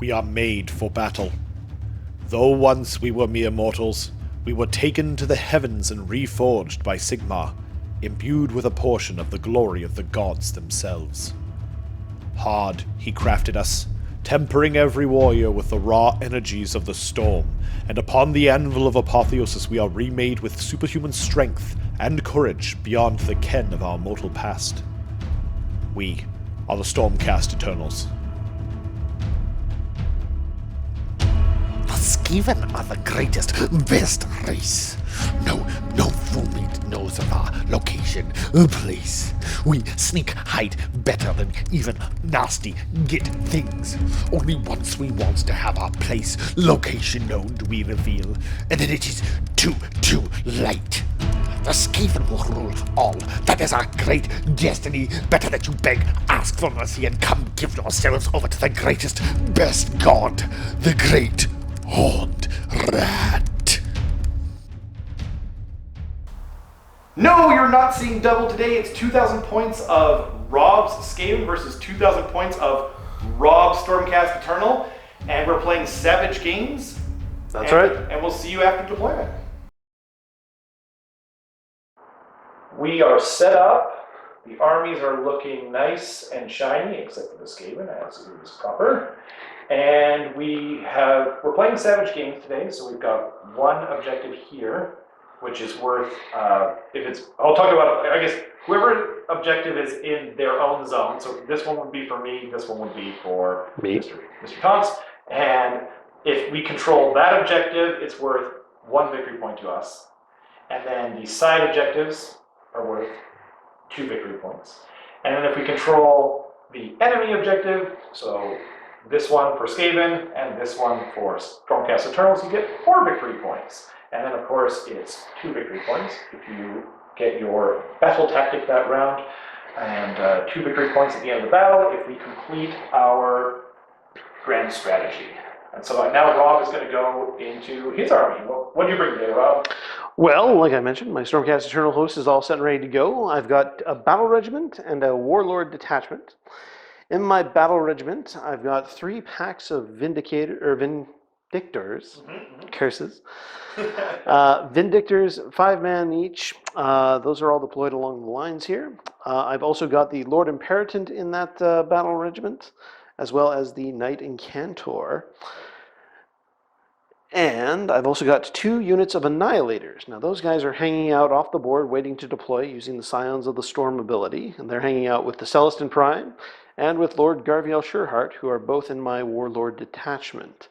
we are made for battle. Though once we were mere mortals, we were taken to the heavens and reforged by Sigmar, imbued with a portion of the glory of the gods themselves. Hard he crafted us, tempering every warrior with the raw energies of the storm, and upon the anvil of apotheosis we are remade with superhuman strength and courage beyond the ken of our mortal past. We are the Stormcast Eternals. The Skaven are the greatest, best race. No fool knows of our location, place. We sneak, hide better than even nasty get things. Only once we want to have our place, location known do we reveal, and then it is too late. The Skaven will rule all. That is our great destiny. Better that you beg, ask for mercy, and come give yourselves over to the greatest, best god, the great Horned Rat. No, you're not seeing double today. It's 2,000 points of Rob's Skaven versus 2,000 points of Rob's Stormcast Eternal, and we're playing Savage Games. That's right. And we'll see you after deployment. We are set up. The armies are looking nice and shiny, except for the Skaven, as is proper. And we're playing Savage Games today, so we've got one objective here, which is worth, I'll talk about, I guess, whoever objective is in their own zone. So this one would be for me, this one would be for me. Mr. Taunts. And if we control that objective, it's worth 1 victory point to us. And then the side objectives are worth 2 victory points. And then if we control the enemy objective, so this one for Skaven and this one for Stormcast Eternals, you get 4 victory points. And then of course it's 2 victory points if you get your battle tactic that round, and 2 victory points at the end of the battle if we complete our grand strategy. And so now Rob is going to go into his army. What do you bring today, Rob? Well, like I mentioned, my Stormcast Eternal host is all set and ready to go. I've got a battle regiment and a warlord detachment. In my battle regiment, I've got 3 packs of Vindictors, curses. Vindictors, 5 man each. Those are all deployed along the lines here. I've also got the Lord Imperatant in that battle regiment, as well as the Knight Incantor. And I've also got 2 units of Annihilators. Now those guys are hanging out off the board waiting to deploy using the Scions of the Storm ability. And they're hanging out with the Celestin Prime and with Lord Garviel Sureheart, who are both in my Warlord detachment.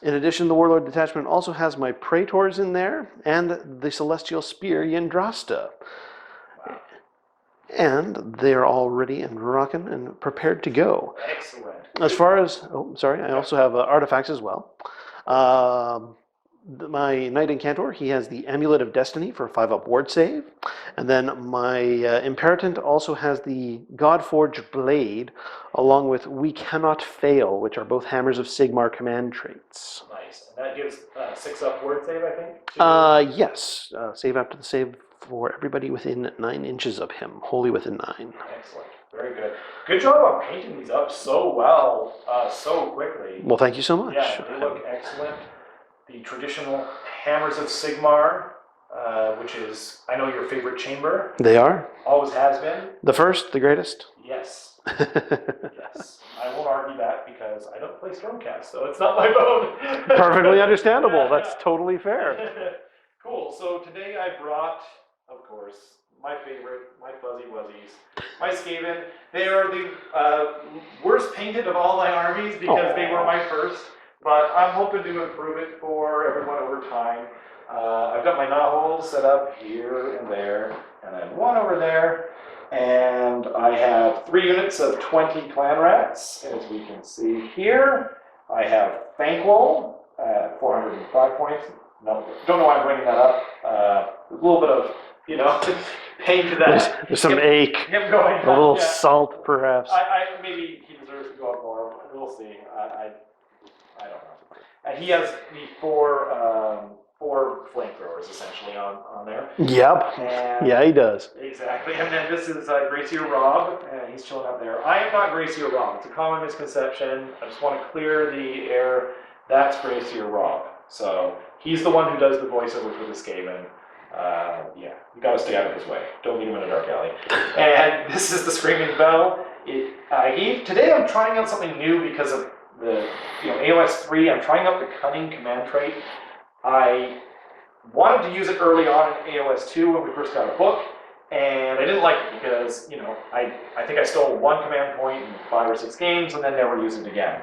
In addition, the Warlord detachment also has my Praetors in there and the Celestial Spear Yndrasta. Wow. And they're all ready and rocking and prepared to go. Excellent. As far as, I also have artifacts as well. My Knight Incantor, he has the Amulet of Destiny for a 5-up ward save. And then my Imperatant also has the Godforged Blade, along with We Cannot Fail, which are both Hammers of Sigmar command traits. Nice. And that gives 6-up ward save, I think? Yes. Save after the save for everybody within 9 inches of him, wholly within 9. Excellent. Very good. Good job on painting these up so well, so quickly. Well, thank you so much. Yeah, they look excellent. The traditional Hammers of Sigmar, which is, I know, your favorite chamber. They are. Always has been. The first, the greatest? Yes. Yes. I won't argue that because I don't play Stormcast, so it's not my vote. Perfectly understandable. That's totally fair. Cool. So today I brought, of course, my favorite, my Fuzzy Wuzzies, my Skaven. They are the worst painted of all my armies because they were my first. But I'm hoping to improve it for everyone over time. I've got my knotholes set up here and there, and then one over there. And I have 3 units of 20 clan rats, as we can see here. I have Thankwall at 405 points. No, don't know why I'm bringing that up. A little bit of, pain to that. There's some ache. Him going a little salt, perhaps. Maybe he deserves to go up more. We'll see. I don't know. He has the 4 4 flamethrowers essentially on there. Yep. And Yeah, he does. Exactly. And then this is Gracie or Rob, and he's chilling up there. I am not Gracie or Rob. It's a common misconception. I just want to clear the air. That's Gracie or Rob. So he's the one who does the voiceover for the Skaven. Yeah, you got to stay out of his way. Don't meet him in a dark alley. And this is the Screaming Bell. Today I'm trying out something new because of the Aos 3. I'm trying out the Cunning command trait. I wanted to use it early on in Aos 2 when we first got a book, and I didn't like it because, I think I stole 1 command point in 5 or 6 games and then never used it again.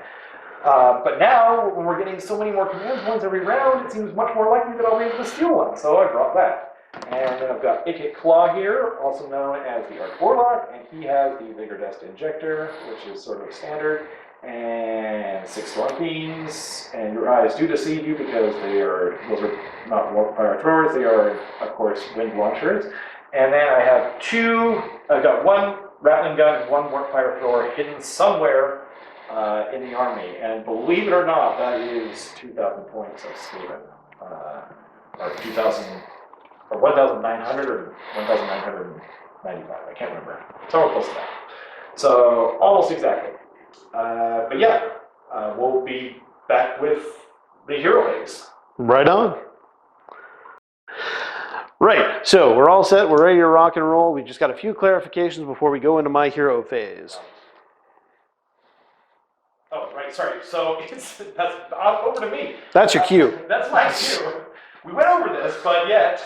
But now, when we're getting so many more command points every round, it seems much more likely that I'll be able to steal one, so I brought that. And then I've got Ikit Claw here, also known as the Arch Warlock, and he has the Vigor Dust Injector, which is sort of standard, and 6 Storm Fiends, and your eyes do deceive you because those are not warp fire throwers, they are, of course, wind launchers. And then I've got 1 rattling gun and 1 warp fire thrower hidden somewhere in the army, and believe it or not, that is 2,000 points of Skaven, or 2,000, or 1,900 or 1,995, I can't remember, somewhere close to that. So, almost exactly. But yeah, we'll be back with the hero phase. Right on. Right, so we're all set, we're ready to rock and roll. We just got a few clarifications before we go into my hero phase. Oh, right, sorry. So that's over to me. That's your cue. That's my cue. We went over this, but yet,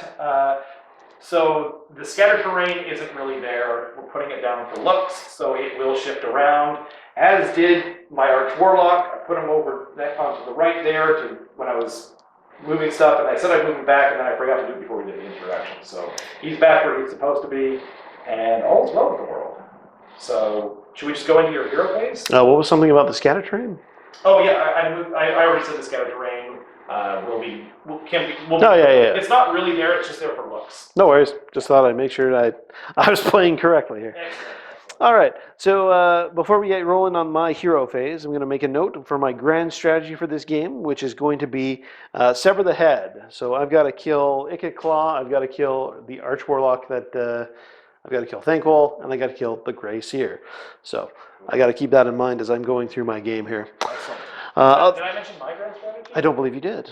so the scatter terrain isn't really there. We're putting it down for looks, so it will shift around, as did my Arch Warlock. I put him over onto the right there when I was moving stuff, and I said I'd move him back, and then I forgot to do it before we did the interaction. So he's back where he's supposed to be, and all's well with the world. So should we just go into your hero phase? What was something about the scatter terrain? Oh yeah, I already said the scatter terrain can be. Yeah. It's not really there; it's just there for looks. No worries. Just thought I'd make sure I was playing correctly here. Excellent. All right. So before we get rolling on my hero phase, I'm going to make a note for my grand strategy for this game, which is going to be sever the head. So I've got to kill Ikit Claw. I've got to kill the Arch Warlock that. I've got to kill Thankful, and I got to kill the Grey Seer. So I got to keep that in mind as I'm going through my game here. Excellent. Did I mention my grand strategy? I don't believe you did.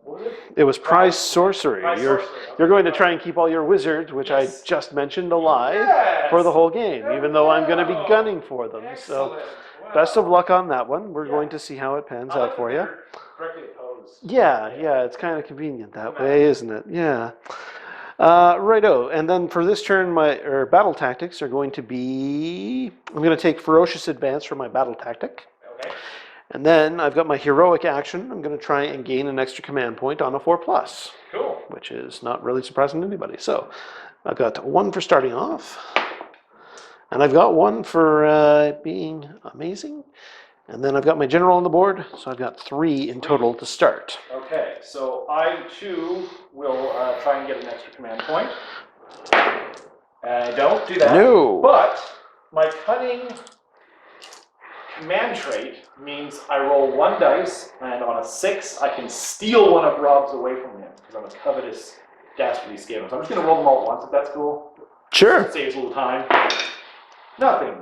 What was it? It was prize sorcery. Prize You're sorcery. going to try and keep all your wizards, which Yes. I just mentioned, alive Yes. for the whole game, There even we though I'm going to be go. gunning for them. So Excellent. Wow. best of luck on that one. We're Yeah. going to see how it pans I like out for that you. they're directly opposed. Yeah, it's kind of convenient that way, isn't it? Yeah. Righto, and then for this turn, my battle tactics are going to be, I'm going to take Ferocious Advance for my battle tactic. Okay. And then I've got my heroic action. I'm going to try and gain an extra command point on a 4+, Cool. which is not really surprising to anybody. So I've got 1 for starting off, and I've got 1 for being amazing. And then I've got my general on the board, so I've got 3 in total to start. Okay, so I too will try and get an extra command point. I don't do that. No. But my cunning command trait means I roll 1 dice, and on a 6, I can steal one of Rob's away from him, because I'm a covetous, dastardly Skaven. So I'm just going to roll them all at once, if that's cool. Sure. It saves a little time. Nothing.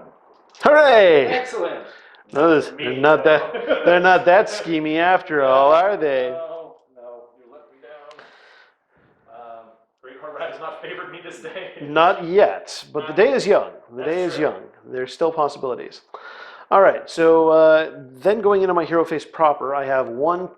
Hooray! Excellent. No, they're not that schemy after all, are they? No, you let me down. Great Horvat has not favored me this day. Not yet, but the day is young. The day is young. There's still possibilities. All right, so then going into my hero phase proper, I have 1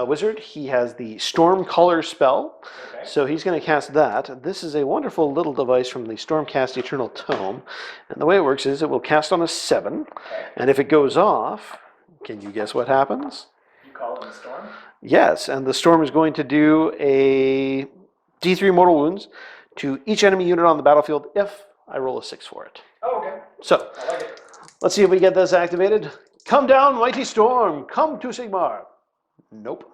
wizard. He has the Storm Color spell, Okay. so he's going to cast that. This is a wonderful little device from the Stormcast Eternal Tome, and the way it works is it will cast on a 7, and if it goes off, can you guess what happens? You call it a storm? Yes, and the storm is going to do a D3 mortal wounds to each enemy unit on the battlefield if I roll a 6 for it. Oh, okay. So, I like it. let's see if we get this activated. Come down, mighty storm, come to Sigmar. Nope.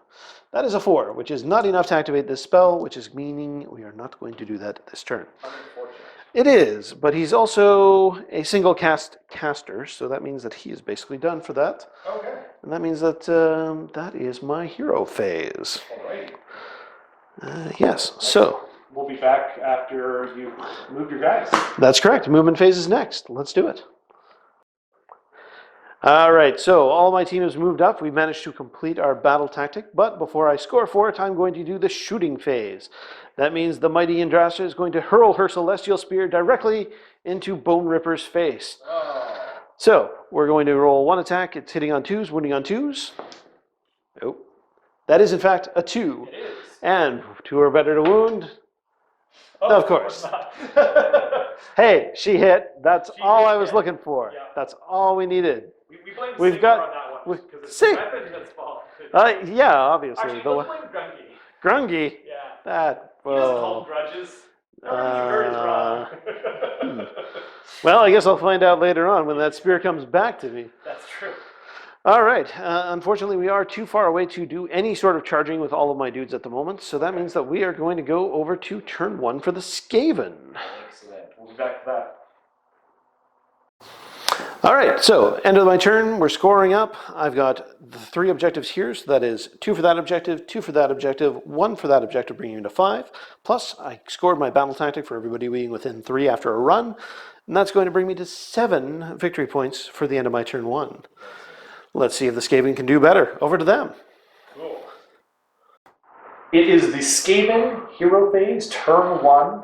That is a 4, which is not enough to activate this spell, which is meaning we are not going to do that this turn. Unfortunate. It is, but he's also a single caster, so that means that he is basically done for that. Okay. And that means that that is my hero phase. All right. Yes, so We'll be back after you've moved your guys. that's correct. Movement phase is next. Let's do it. All right, so all my team has moved up. We've managed to complete our battle tactic, but before I score for it, I'm going to do the shooting phase. That means the mighty Indrasta is going to hurl her celestial spear directly into Bone Ripper's face. So we're going to roll one attack. It's hitting on 2s, wounding on 2s. Oh, that is in fact a 2. It is. And 2 are better to wound. Oh, Of course. not. Hey, she hit. That's She all hit, I was yeah. looking for. Yeah. That's all we needed. we blame We've Sigmar got- on that one because it's Sig- the weapon that's fault. Yeah, obviously. Actually, The let's blame Grungy. Grungy. Yeah. That. He doesn't Well, hold grudges. Everything you heard is wrong. well, I guess I'll find out later on when that spear comes back to me. That's true. All right. Unfortunately, we are too far away to do any sort of charging with all of my dudes at the moment, so that means that we are going to go over to turn 1 for the Skaven. Excellent. We'll be back to that. All right, so end of my turn, we're scoring up. I've got the 3 objectives here, so that is 2 for that objective, 2 for that objective, 1 for that objective, bringing me to 5. Plus, I scored my battle tactic for everybody being within 3 after a run, and that's going to bring me to 7 victory points for the end of my turn 1. Let's see if the Skaven can do better. Over to them. Cool. It is the Skaven hero phase, turn 1,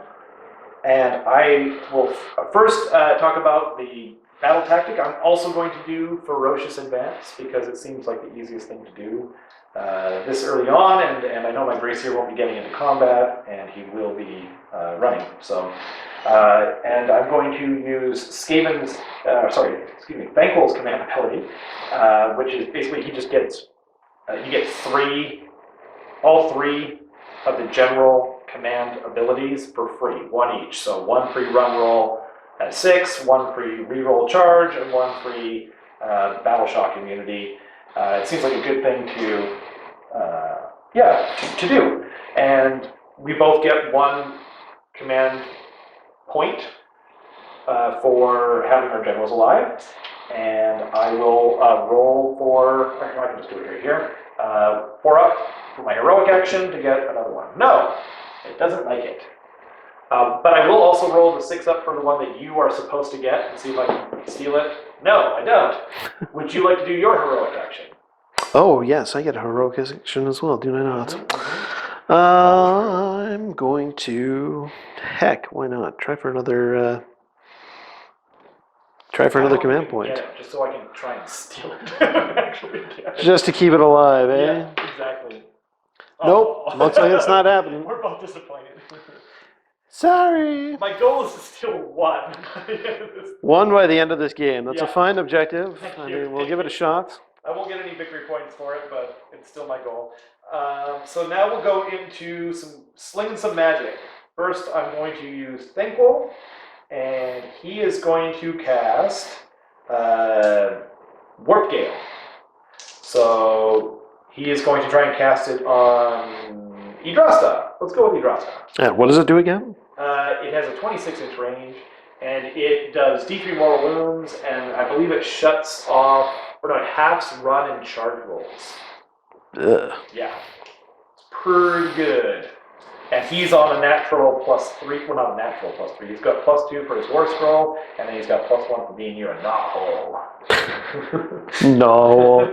and I will first talk about the battle tactic. I'm also going to do Ferocious Advance because it seems like the easiest thing to do this early on, and I know my Bracier won't be getting into combat, and he will be running. So, and I'm going to use Thankful's command ability, which is basically he just gets you get all three of the general command abilities for free, 1 each. So 1 free run roll at 6, 1 free reroll charge, and 1 free battle shock immunity. It seems like a good thing to do. And we both get 1 command point for having our generals alive. And I will roll for, I can just do it right here, 4 up for my heroic action to get another 1. No, it doesn't like it. But I will also roll the 6 up for the one that you are supposed to get and see if I can steal it. No, I don't. Would you like to do your heroic action? Oh, yes, I get a heroic action as well, do I not? I'm going to, heck, why not? Try for another command point. Get it, just so I can try and steal it. Actually, get it. Just to keep it alive, eh? Yeah, exactly. Nope, looks like it's not happening. We're both disappointed. Sorry. My goal is to steal 1. 1 by the end of this game. That's a Yeah. fine objective. Thank I you. mean, we'll give it a shot. I won't get any victory points for it, but it's still my goal. So now we'll go into slinging some magic. First, I'm going to use Thankful, and he is going to cast Warp Gale. So he is going to try and cast it on Idrasta. Let's go with Idrasta. And what does it do again? It has a 26-inch range, and it does D3 mortal wounds, and I believe it shuts off, or no, it halves run and charge rolls. Ugh. Yeah, it's pretty good. And he's on a natural +3, well, not a natural +3, he's got +2 for his war scroll, and then he's got +1 for being near a knothole. No.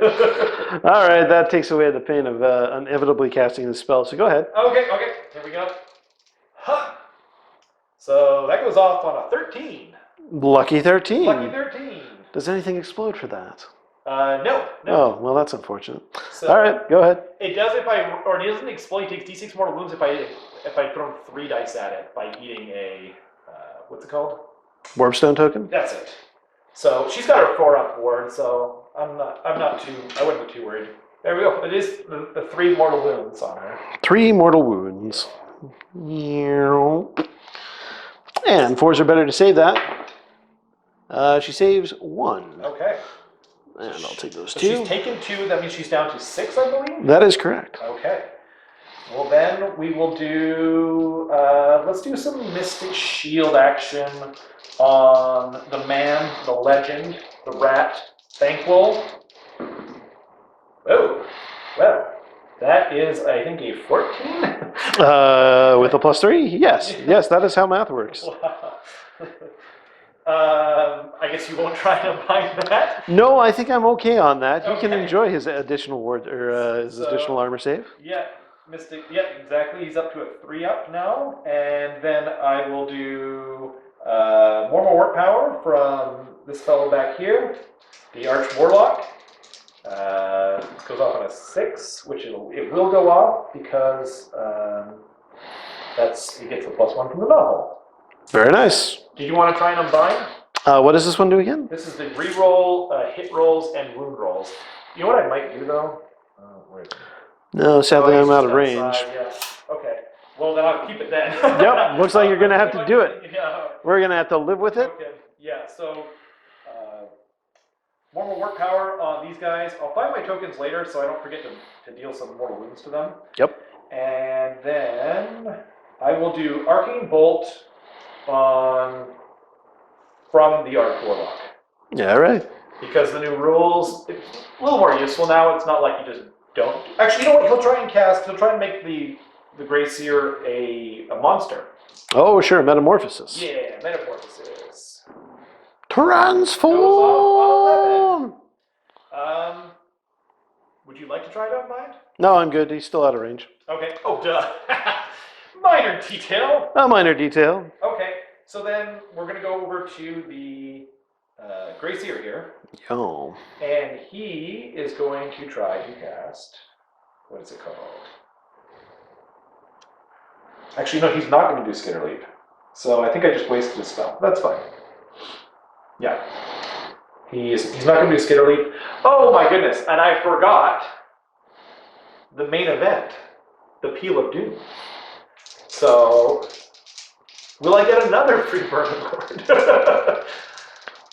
All right, that takes away the pain of inevitably casting the spell, so go ahead. Okay, here we go. Huh. So that goes off on a 13. Lucky 13. Lucky 13. Does anything explode for that? No. Oh, well, that's unfortunate. So All right, go ahead. It does it doesn't explode. It takes D6 mortal wounds if I throw 3 dice at it by eating a, what's it called? Warpstone token? That's it. So she's got her 4 up ward, so I wouldn't be too worried. There we go. It is the 3 mortal wounds on her. 3 mortal wounds. And 4s are better to save that. She saves 1. Okay. And I'll take those So 2. she's taken 2, that means she's down to 6, I believe? That is correct. Okay. Well, then we will do, let's do some Mystic Shield action on the man, the legend, the rat, Thankful. Oh, well, That is, I think, a 14. With a +3? Yes, that is how math works. Wow. I guess you won't try to bind that. No, I think I'm okay on that. He can Okay. enjoy his additional ward or his So- additional armor save. Yeah, Mystic. Yeah, exactly. He's up to a 3 up now, and then I will do more Warp Power from this fellow back here, the Arch Warlock. This goes off on a 6, which it will go off because it gets a +1 from the novel. Very nice. Did you want to try and unbind? What does this one do again? This is the reroll, hit rolls, and wound rolls. You know what I might do though? Where is it? No, sadly Oh, I'm out it's of range. outside, yeah. Okay. Well, then I'll keep it then. Yep, looks like you're gonna have to do it. Yeah. We're gonna have to live with it. Okay. Yeah. So, more work power on these guys. I'll find my tokens later, so I don't forget to deal some mortal wounds to them. Yep. And then I will do Arcane Bolt from the Arch Warlock. Yeah, right. Because the new rules, it's a little more useful now. It's not like you just don't. Actually, you know what? He'll try and make the Grey Seer a monster. Oh, sure, metamorphosis. Yeah, Metamorphosis. Transform! Would you like to try it out, Mind? No, I'm good. He's still out of range. Okay. Oh, duh. Minor detail. A minor detail. Okay, so then we're going to go over to the Grey Seer here. Yo. And he is going to try to cast, what is it called? Actually, no, he's not going to do Skitter Leap. So I think I just wasted a spell. That's fine. Yeah. He's not going to do Skitter Leap. Oh my goodness, and I forgot the main event, the Peel of Doom. So, will I get another free Vermin Lord?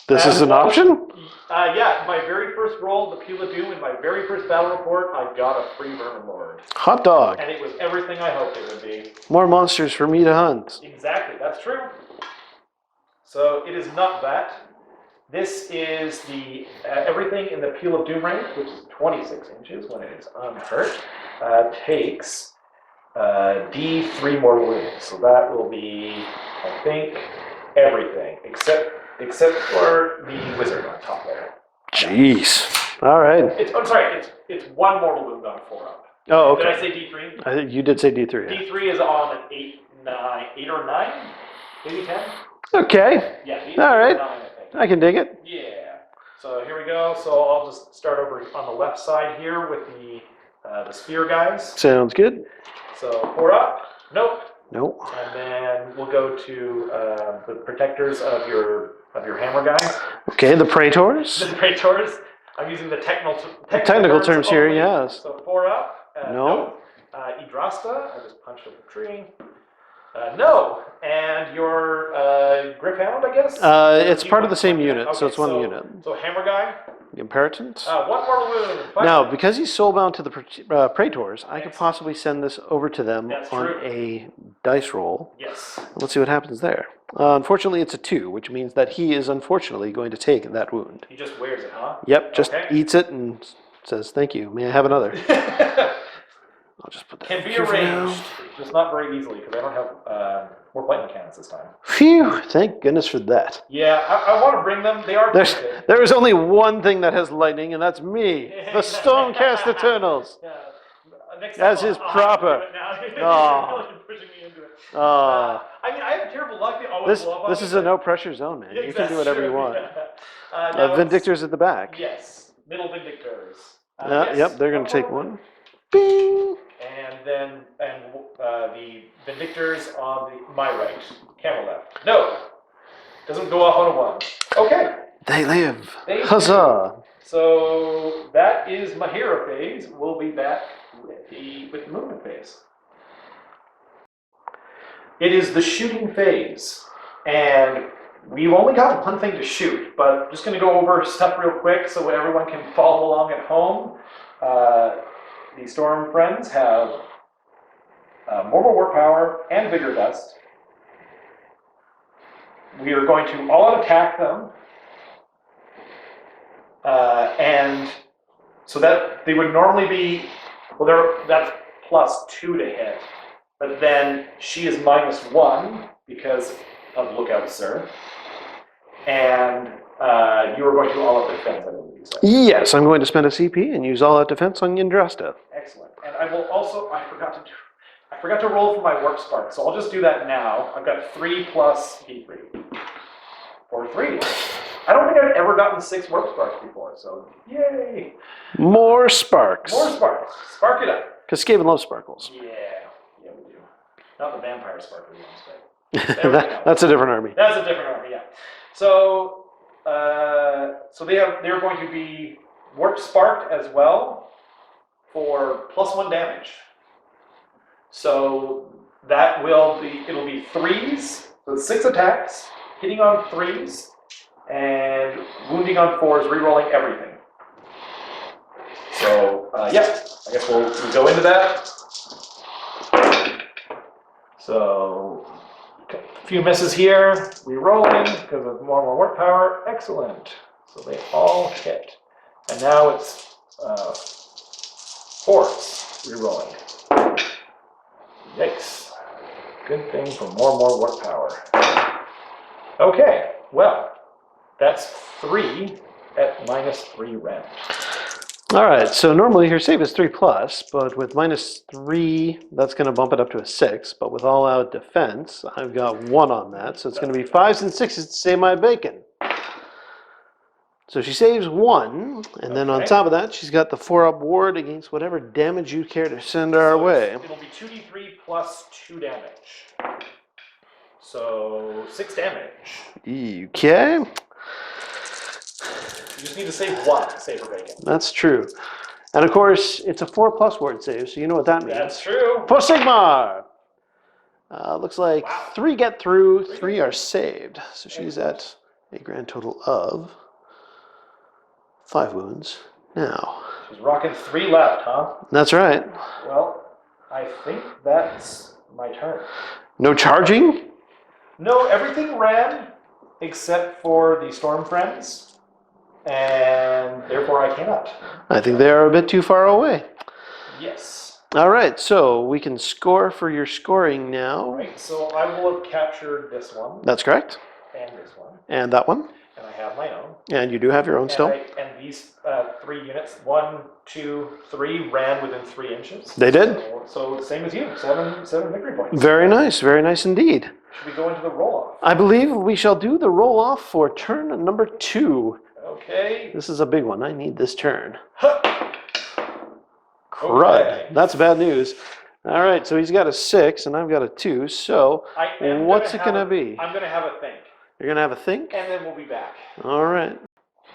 This is an option? Yeah, my very first roll, the Peel of Doom, in my very first battle report, I got a free Vermin Lord. Hot dog. And it was everything I hoped it would be. More monsters for me to hunt. Exactly, that's true. So it is not that. This is the everything in the Peel of Doom range, which is 26 inches when it is unhurt, takes D3 mortal wounds. So that will be, I think, everything except for the wizard on top there. Jeez. All right. I'm sorry, it's 1 mortal wound on 4 up. Oh, okay. Did I say D3? I think you did say D3. Yeah. D3 is on an 8 or 9, maybe 10. Okay. Yeah, D3 All right. is 9, I think. I can dig it. Yeah. So here we go. So I'll just start over on the left side here with the sphere guys. Sounds good. So 4 up. Nope. Nope. And then we'll go to the protectors of your hammer guys. Okay, the Praetors. The Praetors. I'm using the Technical terms here, only. yes. So 4 up. No. Idrasta. I just punched up a tree. No. And your Gryphound, I guess? It's part of the same unit, so Okay, it's one unit. So hammer guy. The Imperatant. 1 mortal wound. Now, because he's soulbound to the Praetors, I could possibly send this over to them That's on true. a dice roll. Yes. Let's see what happens there. Unfortunately, it's a 2, which means that he is unfortunately going to take that wound. He just wears it, huh? Yep, just Okay. eats it and says, "Thank you. May I have another?" I'll just put that Can be here for now. arranged, just not very easily because I don't have more lightning cannons this time. Phew! Thank goodness for that. Yeah, I want to bring them. They are good. There is only one thing that has lightning, and that's me, the Stormcast Eternals. Yeah. Next As time is I'll proper. do it now. Aw. You're really pushing me into it. Ah, I mean, I have terrible luck. They always blow up on this me, is a but- no pressure zone, man. You can do whatever you want. Now it's- Vindictors at the back. Yes, middle Vindictors. Yep, Yes, they're going to take more one. Bing! And then the Vindictors on my right, camera left. No, doesn't go off on a 1. Okay, They live. They Huzzah! so that is my hero phase. We'll be back with the movement phase. It is the shooting phase, and we've only got one thing to shoot, but I'm just going to go over stuff real quick so everyone can follow along at home. The Storm Friends have Mortal War Power and Vigor Dust. We are going to all attack them, and so that they would normally be Well, that's +2 to hit. But then she is -1 because of Lookout, Sir. And you were going to all-out defense, I believe you said. Yes, I'm going to spend a CP and use all-out defense on Yndrasta. Excellent. And I will also, I forgot to roll for my Warp Spark, so I'll just do that now. I've got 3 plus D3. For 3. I don't think I've ever gotten 6 Warp Sparks before, so yay! More sparks. More sparks. Spark it up. Because Skaven loves sparkles. Yeah, we do. Not the vampire sparkly ones, but That's a different army. that's a different army, yeah. So, they're going to be Warp Sparked as well for +1 damage. So it'll be 3s, so 6 attacks, hitting on 3s, and wounding on 4s, rerolling everything. So, yeah, I guess we'll go into that. So, a few misses here, rerolling because of more work power. Excellent. So they all hit. And now it's 4s rerolling. Yikes. Good thing for more work power. Okay, well, that's 3 at -3 rend. All right, so normally her save is 3+, but with -3, that's going to bump it up to a 6. But with all-out defense, I've got 1 on that, so it's going to be 5s and 6s to save my bacon. So she saves 1, and then on Okay. top of that, she's got the 4-up ward against whatever damage you care to send our way. It'll be 2d3 plus 2 damage. So 6 damage. Okay, You just need to save 1 to save her bacon. that's true. And of course, it's a 4+ ward save, so you know what that means. That's true. For Sigmar! Looks like Wow. 3 get through, 3 are saved. So she's at a grand total of 5 wounds now. She's rocking 3 left, huh? That's right. Well, I think that's my turn. No charging? No, everything ran except for the Storm Friends, and therefore I cannot. I think they are a bit too far away. Yes. All right, so we can score for your scoring now. Right, so I will have captured this one, That's correct. and this one, And that one. and I have my own. And you do have your own still. And these 3 units, 1, 2, 3, ran within 3 inches. They did. So same as you, 7 victory points. Very nice indeed. Should we go into the roll-off? I believe we shall do the roll-off for turn number 2. Okay. This is a big one. I need this turn. Huh. Crud. Okay. That's bad news. All right, so he's got a 6 and I've got a 2. So I am what's gonna it going to have be? I'm going to have a think, You're going to have a think? and then we'll be back. All right.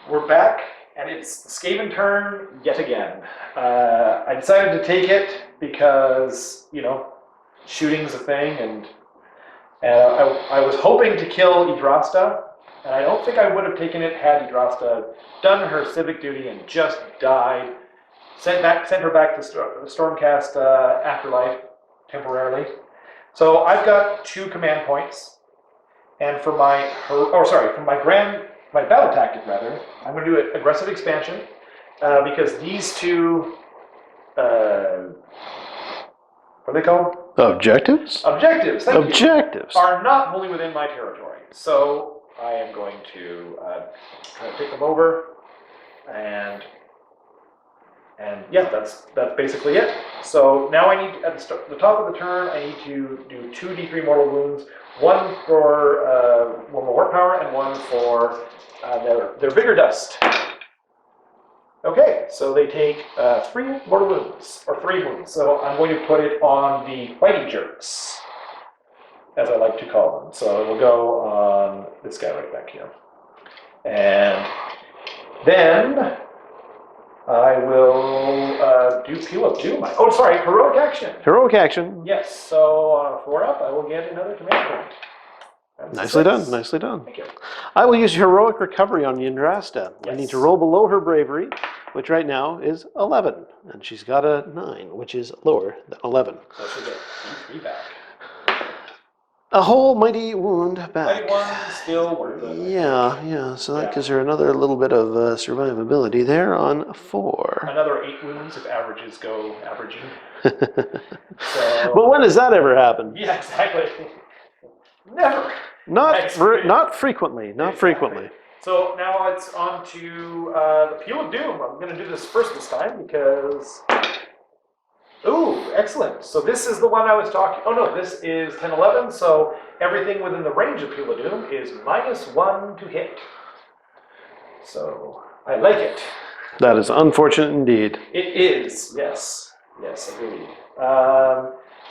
We're back, and it's Skaven Turn yet again. I decided to take it because, shooting's a thing, and I was hoping to kill Yndrasta, and I don't think I would have taken it had Yndrasta done her civic duty and just died. Sent her back to Stormcast Afterlife temporarily. So I've got 2 command points, and for my battle tactic rather, I'm going to do an aggressive expansion because these 2, what are they called? Objectives? Objectives. Thank you. Objectives. Are not wholly within my territory. So I am going to try to take them over, and yeah, that's basically it. So now I need, at the top of the turn, I need to do 2 d3 mortal wounds, 1 for 1 more work power, and 1 for their vigor dust. Okay, so they take 3 mortal wounds, or 3 wounds. So I'm going to put it on the fighting jerks, as I like to call them. So it'll go on this guy right back here. And then I will do Peel of Doom. Heroic action. Heroic action. Yes, so 4 up, I will get another command point. That's Nicely 6. done. Nicely done. Thank you. I will use heroic recovery on Yndrasta. I need to roll below her bravery, which right now is 11. And she's got a 9, which is lower than 11. So she'll get D3 back. A whole mighty wound back. 91 still worth it. Yeah, so that Yeah. gives her another little bit of survivability there on 4. Another 8 wounds if averages go averaging. But when does that ever happen? Yeah, exactly. Never. Not frequently, not frequently. So now it's on to the Peel of Doom. I'm going to do this first this time because... Ooh, excellent. So this is the one I was talking... Oh no, this is 10-11, so everything within the range of Peel of Doom is -1 to hit. So I like it. That is unfortunate indeed. It is, yes. Yes, agreed.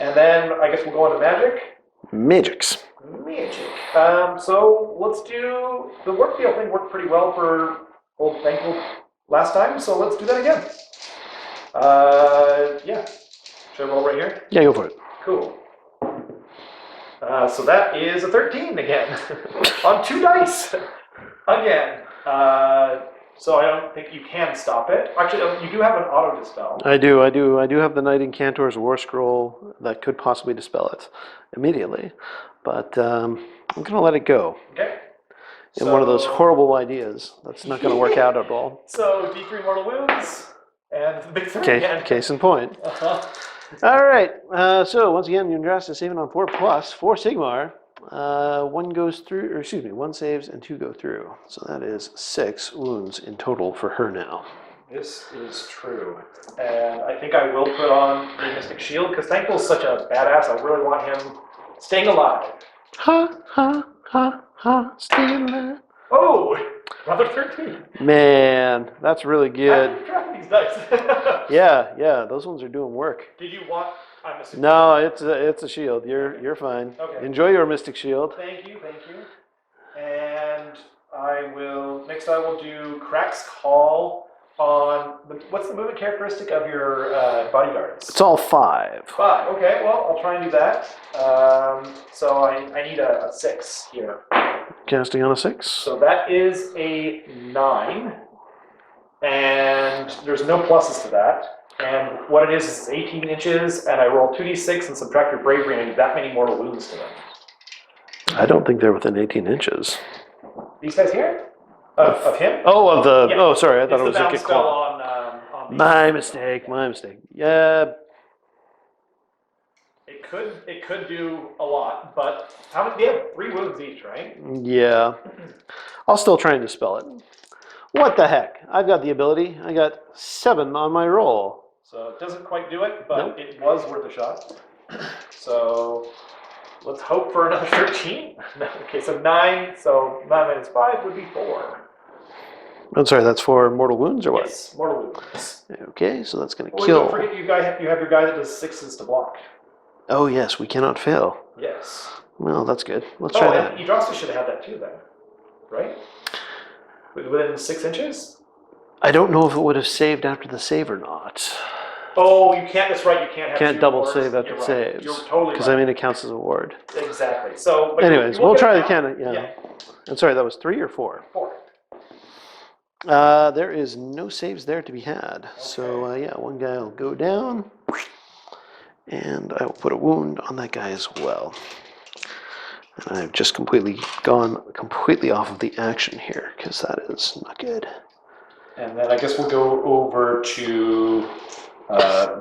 And then I guess we'll go on to Magic. Magics. Magic. So let's do... The work deal thing worked pretty well for old Thankful last time, so let's do that again. Yeah. Should I roll right here? Yeah, go for it. Cool. So that is a 13 again. On 2 dice. Again. So I don't think you can stop it. Actually, you do have an auto dispel. I do have the Knight Incantor's War Scroll that could possibly dispel it immediately, but I'm gonna let it go. Okay. In one of those horrible ideas that's not gonna work out at all. So D3 mortal wounds and the big 3 Okay, again. case in point. Uh-huh. All right, so once again, Yundrasta is saving on 4+, for Sigmar. 1 goes through, or excuse me, 1 saves and 2 go through. So that is 6 wounds in total for her now. This is true. And I think I will put on the Mystic Shield, because Thankful's such a badass, I really want him staying alive. Staying alive. Oh! Another 13. Man, that's really I good. didn't track these dice. Yeah, those ones are doing work. Did you want... I'm assuming. No, it's a shield. You're fine. Okay. Enjoy your Mystic Shield. Thank you. And next I will do Crack's Call on, what's the movement characteristic of your bodyguards? It's all 5. 5, okay, well, I'll try and do that. So I need a 6 here. Casting on a 6. So that is a 9, and there's no pluses to that. And what it is 18 inches, and I roll 2d6 and subtract your bravery, and I do that many mortal wounds to them. I don't think they're within 18 inches. These guys here? Of him? Oh, of the. Yeah. Oh, sorry, I thought It's it was the a bounce kick spell claw. on My mistake. Yeah. It could do a lot, but how many? They have 3 wounds each, right? Yeah. I'll still try and dispel it. What the heck? I've got the ability. I got 7 on my roll. So it doesn't quite do it, but Nope. It was worth a shot. So let's hope for another 13. Okay, so 9. So 9 minus 5 would be 4. I'm sorry, that's for mortal wounds or what? Yes, mortal wounds. Okay, so that's going to Well, kill. don't forget you have your guy that does 6s to block. Oh, yes, we cannot fail. Yes. Well, that's good. Let's try that. And Ydrasta should have had that too, then, right? Within 6 inches? I don't know if it would have saved after the save or not. Oh, you can't. That's right. You can't have Can't 2 double wards. save after You're it right. saves. You're totally Because right. I mean, it counts as a ward. Exactly. So, but Anyways, you won't we'll get try it the now. cannon. Yeah. Yeah. I'm sorry, that was 3 or 4? 4. There is no saves there to be had. So, yeah, one guy will go down. And I will put a wound on that guy as well. And I've just gone completely off of the action here, because that is not good. And then I guess we'll go over to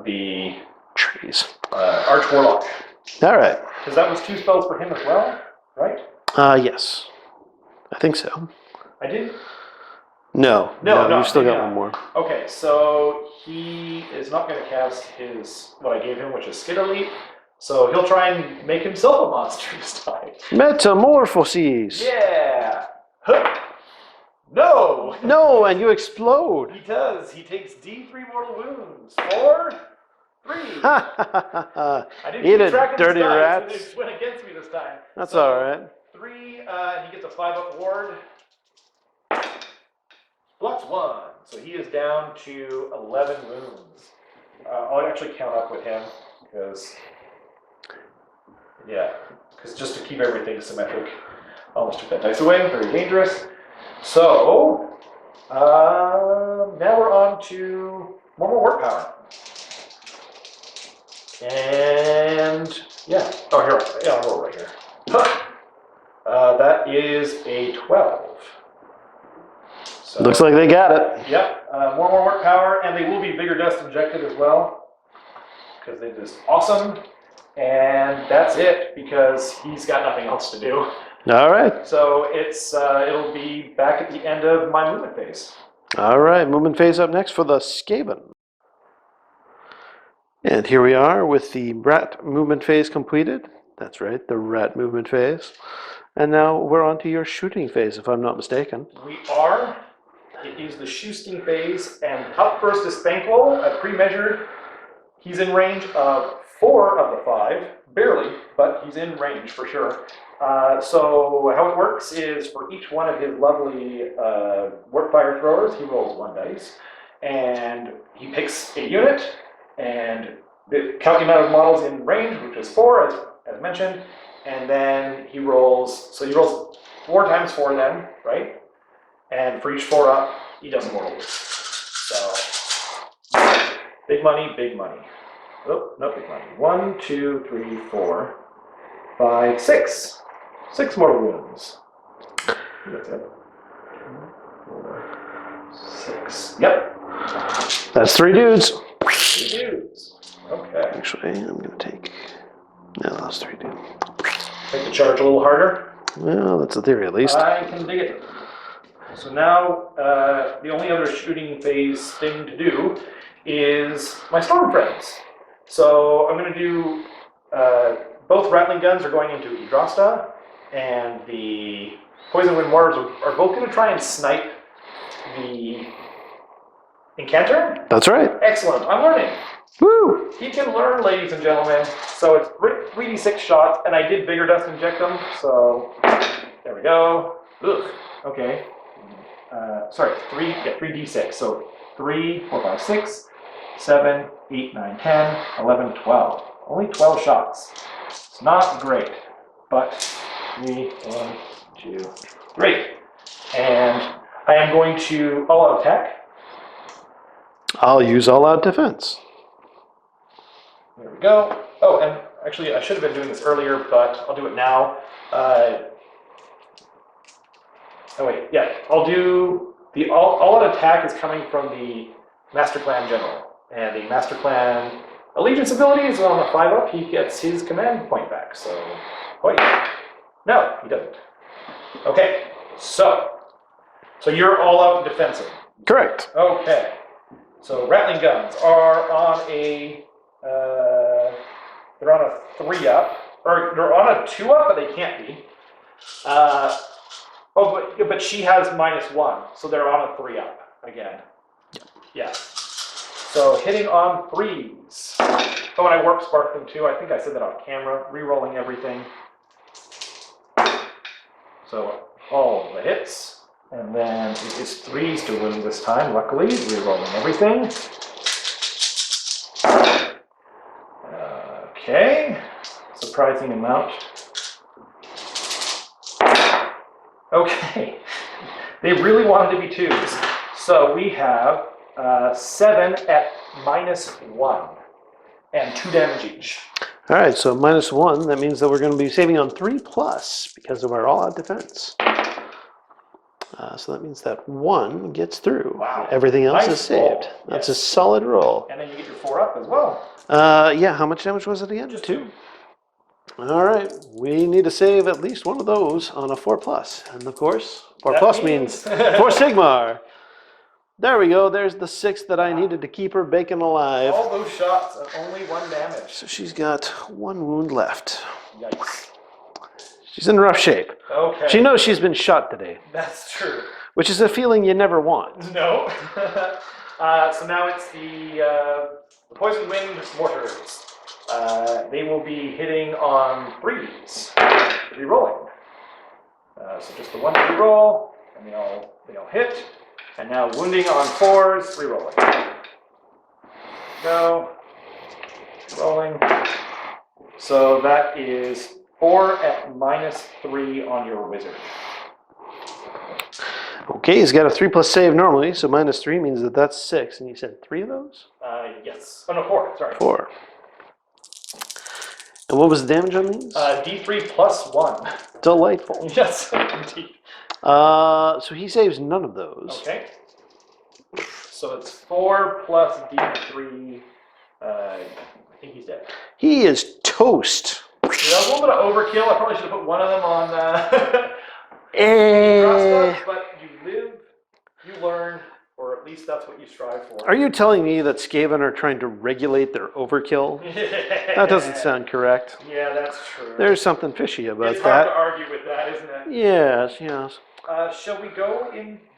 the Trees. Arch Warlock. All right. Because that was 2 spells for him as well, right? Yes. I think so. I did? No, you've still got maybe one more. not. Okay, so he is not going to cast what I gave him, which is Skitter Leap. So he'll try and make himself a monster this time. Metamorphoses. Yeah! Huh. No! No, and you explode. He does. He takes D3 mortal wounds. 4, 3. I didn't Eat keep it, track of his dirty dice, rats. and They just went against me this time. That's So, all right. 3, and he gets a 5-up ward. Blocks 1. So he is down to 11 wounds. I'll actually count up with him, because just to keep everything symmetric. Almost took that dice away. Very dangerous. So, now we're on to more work power. And, yeah. Oh, here. Yeah, I'll roll right here. That is a 12. So, Looks like they got it. Yep, more work power, and they will be bigger dust injected as well, because they're just awesome. And that's it, because he's got nothing else to do. All right. So it'll be back at the end of my movement phase. All right, movement phase up next for the Skaven. And here we are with the rat movement phase completed. That's right, the rat movement phase. And now we're on to your shooting phase, if I'm not mistaken. We are. It is the shooting phase, and up first is Thankful. I pre-measured. He's in range of 4 of the 5, barely, but he's in range for sure. So how it works is for each one of his lovely work fire throwers, he rolls 1 dice, and he picks a unit, and count the amount of models in range, which is 4, as mentioned, and then he rolls, so he rolls 4 times 4 then, right? And for each 4 up, he does a mortal wound. So, big money, big money. Oh, no big money. 1, 2, 3, 4, 5, 6. 6 mortal wounds. That's it. 4, 6. Yep. That's 3 dudes. 3 dudes. Okay. Actually, I'm going to take... No, that's 3 dudes. Make the charge a little harder. Well, that's a theory at least. I can dig it. So now, the only other shooting phase thing to do is my storm friends. So I'm going to do, both rattling guns are going into Idrasta, and the poison wind mortars are both going to try and snipe the incanter. That's right. Excellent, I'm learning. Woo! He can learn, ladies and gentlemen. So it's 3d6 shots, and I did bigger dust inject them, so there we go. Ugh, okay. Sorry, 3d6. So 3, 4, 5, 6, 7, 8, 9, 10, 11, 12. Only 12 shots. It's not great, but 3, 1, 2, 3. And I am going to all-out attack. I'll use all-out defense. There we go. Oh, and actually, I should have been doing this earlier, but I'll do it now. Oh wait, yeah, I'll do the all-out attack is coming from the Master Clan General, and the Master Clan Allegiance ability is on a 5-up. He gets his command point back. So, wait, no, he doesn't. Okay, so you're all-out defensive. Correct. Okay, so rattling guns are on a they're on a 3-up, or they're on a 2-up, but they can't be. But she has -1, so they're on a 3-up again. Yeah. So hitting on 3s. Oh, and I warp sparked them too. I think I said that off camera. Rerolling everything. So all the hits, and then it is 3s to win this time. Luckily, rerolling everything. Okay. Surprising amount. Okay, they really wanted to be 2s. So we have 7 at -1 and 2 damage each. All right, so -1, that means that we're going to be saving on 3+ because of our all-out defense. So that means that 1 gets through. Wow. Everything else Nice is saved. roll. That's Yes. a solid roll. And then you get your 4-up as well. Yeah, how much damage was it again? Just 2. All right, we need to save at least one of those on a 4+. And of course, 4+ means 4 Sigmar. There we go. There's the 6 that I needed to keep her bacon alive. All those shots and only 1 damage. So she's got 1 wound left. Yikes. She's in rough shape. Okay. She knows she's been shot today, That's true. which is a feeling you never want. No. So now it's the poison wind mortars. They will be hitting on 3s. Rerolling. So just the 1 reroll, and they all hit. And now wounding on 4s, rerolling. Go. Rolling. So that is 4 at -3 on your wizard. Okay, he's got a 3+ save normally, so -3 means that that's 6. And you said 3 of those? Yes. Oh no, 4. Sorry. 4. And what was the damage on these? D3 +1. Delightful. Yes, indeed. So he saves none of those. Okay. So it's 4 plus D3. I think he's dead. He is toast. Yeah, that was a little bit of overkill. I probably should have put one of them on Eh. crossbows, but you live, you learn, or at least that's what you strive for. Are you telling me that Skaven are trying to regulate their overkill? That doesn't sound correct. Yeah, that's true. There's something fishy about it's hard to that. argue with that, isn't it? Yes, yes. Shall we go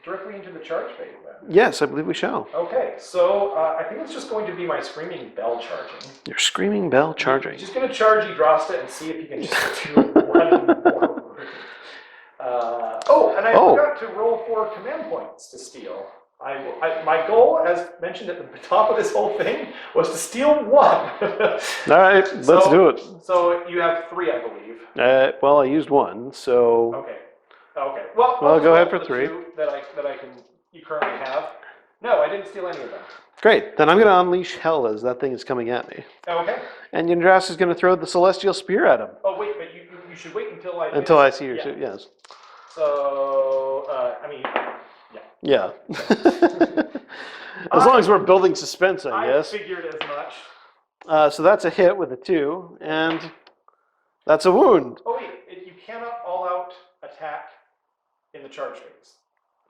directly into the charge phase then? Yes, I believe we shall. Okay, so I think it's just going to be my screaming bell charging. Your screaming bell charging. Just going to charge Yggdrasta and see if you can just do one more. And I forgot to roll 4 command points to steal. My goal, as mentioned at the top of this whole thing, was to steal 1. All right, let's do it. So you have 3, I believe. Well, I used 1, so... Okay. Well, Well, I'll go ahead roll for the 3. 2 that you currently have. No, I didn't steal any of them. Great, then I'm going to unleash hell as that thing is coming at me. Okay. And Yggdrasil is going to throw the celestial spear at him. Oh wait, but you should wait until I Until I finish. see your Yeah. suit, yes. So Yeah. As long as we're building suspense, I guess. figured as much. So that's a hit with a 2, and that's a wound. Oh wait, you cannot all out attack in the charge phase.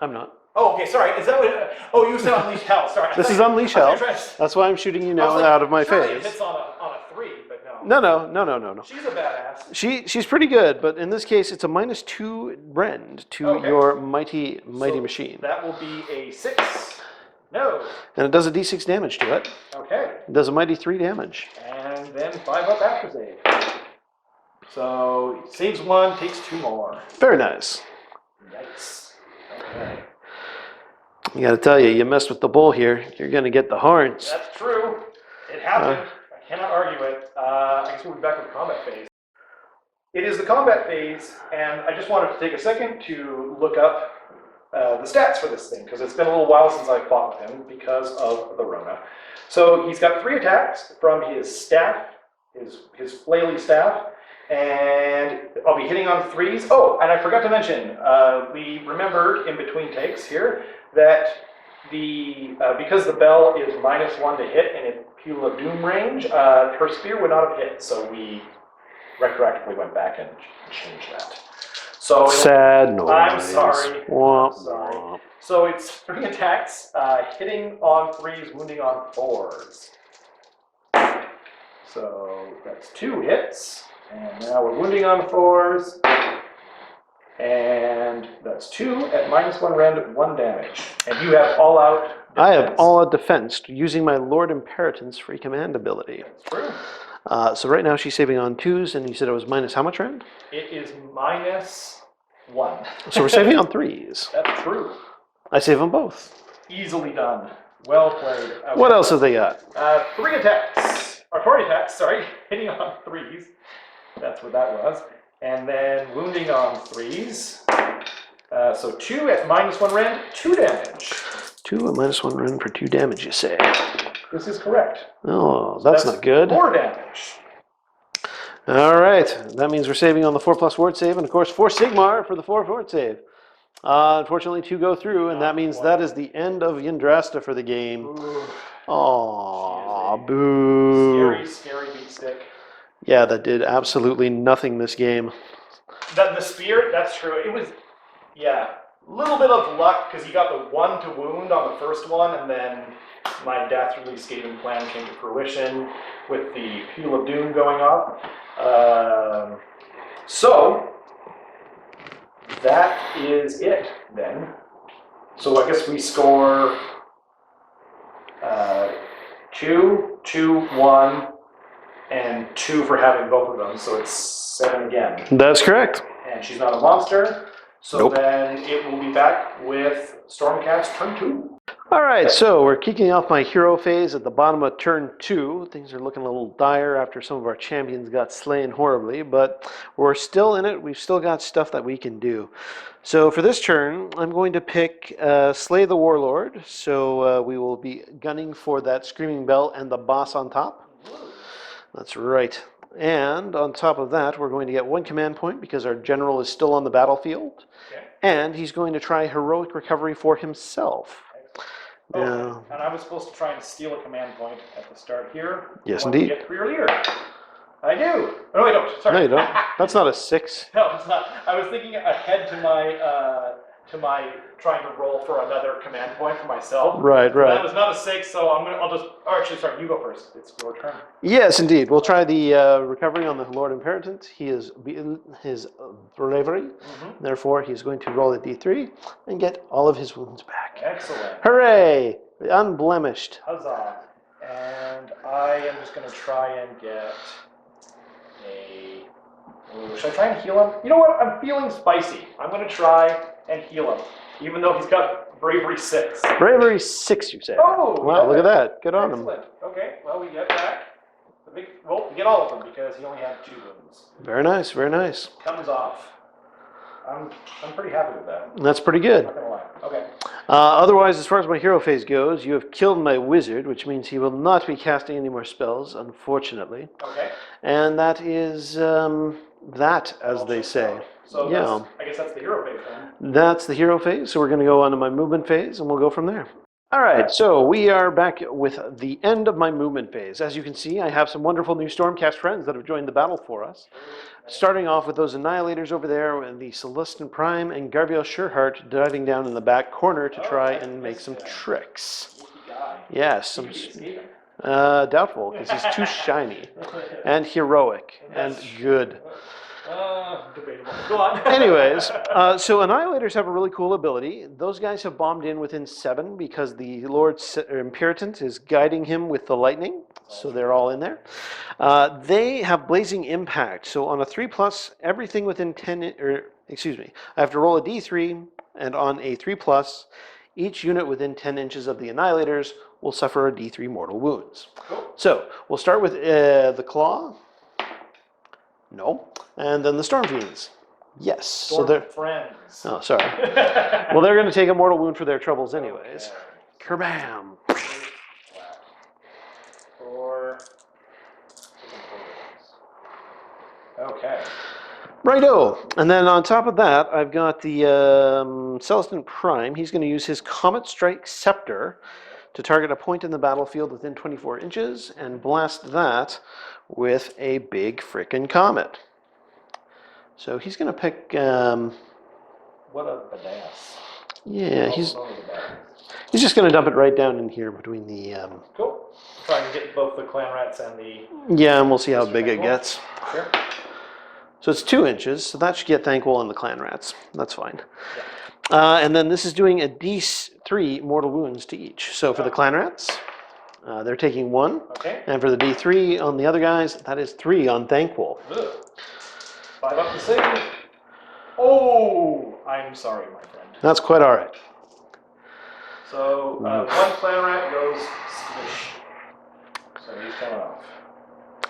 I'm not. Oh, okay, sorry. Is that what? Oh, you said unleash hell. Sorry. This is unleash hell. That's why I'm shooting you now out of my surely face. It hits on a 3, but no. No. She's a badass. She's pretty good, but in this case, it's a -2 rend to Okay. your mighty So machine. That will be a 6. No. And it does a d6 damage to it. Okay. It does a mighty 3 damage. And then 5 up after save. So saves 1, takes 2 more. Very nice. Yikes. Okay. I gotta tell you, you mess with the bull here, you're gonna get the horns. That's true. It happened. I cannot argue it. I guess we'll be back with the combat phase. It is the combat phase, and I just wanted to take a second to look up the stats for this thing, because it's been a little while since I fought with him because of the Rona. So he's got 3 attacks from his staff, his flaily staff, and I'll be hitting on 3s. Oh, and I forgot to mention, we remembered in between takes here that because the bell is -1 to hit in its Peal of Doom range, her spear would not have hit, so we retroactively went back and changed that. So Sad noise. I'm sorry. Womp, I'm sorry. womp. So it's 3 attacks, hitting on 3s, wounding on 4s. So that's 2 hits, and now we're wounding on 4s. And that's 2 at -1 rend, 1 damage. And you have all out defense. I have all out defense using my Lord Imperitance free command ability. That's true. So right now she's saving on 2s, and you said it was minus how much rend? It is -1. So we're saving on 3s. That's true. I save them both. Easily done. Well played. Okay. What else have they got? 3 attacks. Or 4 attacks, sorry. Hitting on 3s. That's what that was. And then wounding on 3s. So 2 at -1 rend, 2 damage. 2 at -1 rend for 2 damage, you say? This is correct. Oh, that's not good. 4 damage. All right, that means we're saving on the 4+ ward save, and of course 4 Sigmar for the 4 ward save. Unfortunately, 2 go through, and that means that is the end of Yggdrasta for the game. Ooh. Aww, boo. Scary beat stick. Yeah, that did absolutely nothing this game. The spear, that's true. It was, a little bit of luck because you got the 1 to wound on the first one, and then my dastardly Skaven plan came to fruition with the Peal of Doom going off. So that is it then. So I guess we score 2, 2, 1, and 2 for having both of them, so it's 7 again. That's correct. And she's not a monster, so Nope. then it will be back with Stormcast Turn 2. All right, so we're kicking off my hero phase at the bottom of turn 2. Things are looking a little dire after some of our champions got slain horribly, but we're still in it. We've still got stuff that we can do. So for this turn, I'm going to pick Slay the Warlord. So we will be gunning for that Screaming Bell and the boss on top. That's right. And on top of that, we're going to get 1 command point because our general is still on the battlefield. Okay. And he's going to try heroic recovery for himself. Oh, and I was supposed to try and steal a command point at the start here. Yes, I want to indeed. get career leader. I do. Oh, no, I don't. Sorry. No, you don't. That's not a 6. No, it's not. I was thinking ahead to my trying to roll for another command point for myself. Right, right. That was not a 6, so I'll just. Oh, actually, sorry. You go first. It's your turn. Yes, indeed. We'll try the recovery on the Lord Imperator. He is beaten his bravery. Therefore, he's going to roll a d3 and get all of his wounds back. Excellent. Hooray! Unblemished. Huzzah. And I am just going to try and get a... Ooh, should I try and heal him? You know what? I'm feeling spicy. I'm going to try and heal him, even though he's got bravery 6. Bravery 6, you say? Oh! Wow, look at that. Good on him. Excellent. Okay, well, we get back. Well, we get all of them because he only had 2 wounds. Very nice, very nice. Comes off. I'm pretty happy with that. That's pretty good. Not gonna lie. Okay. Otherwise, as far as my hero phase goes, you have killed my wizard, which means he will not be casting any more spells, unfortunately. Okay. And that is that, as they say. So Yeah. I guess that's the hero phase then. That's the hero phase, so we're going to go on to my movement phase, and we'll go from there. All right, so we are back with the end of my movement phase. As you can see, I have some wonderful new Stormcast friends that have joined the battle for us. Starting off with those Annihilators over there, and the Celestin Prime and Garviel Sureheart diving down in the back corner to try and make some tricks. Yes, some doubtful, because he's too shiny, and heroic, and good. Debatable. Go on. Anyways, so Annihilators have a really cool ability. Those guys have bombed in within 7 because the Lord Imperator is guiding him with the lightning. So they're all in there. They have Blazing Impact. So on a 3+, everything within 10, I have to roll a d3, and on a 3+, each unit within 10 inches of the Annihilators will suffer a d3 mortal wounds. Cool. So we'll start with the Claw. No. And then the Storm Fiends. Yes. So they're friends. Oh, sorry. Well, they're going to take a mortal wound for their troubles anyways. Okay. Kerbam. 4. Okay. Righto. And then on top of that, I've got the Celestin Prime. He's going to use his Comet Strike Scepter to target a point in the battlefield within 24 inches and blast that with a big frickin' comet. So he's going to pick... What a badass. Yeah, he's just going to dump it right down in here between the... Cool. Try and get both the clan rats and the... Yeah, and we'll see how big it gets. Sure. So it's 2 inches, so that should get Thankful and the clan rats. That's fine. Yeah. And then this is doing a D3 mortal wounds to each. So for the clan rats, they're taking 1. Okay. And for the D3 on the other guys, that is 3 on Thankful. Ugh. 5 up to save. Oh, I'm sorry, my friend. That's quite all right. So 1 clan rat goes squish. So he's coming off.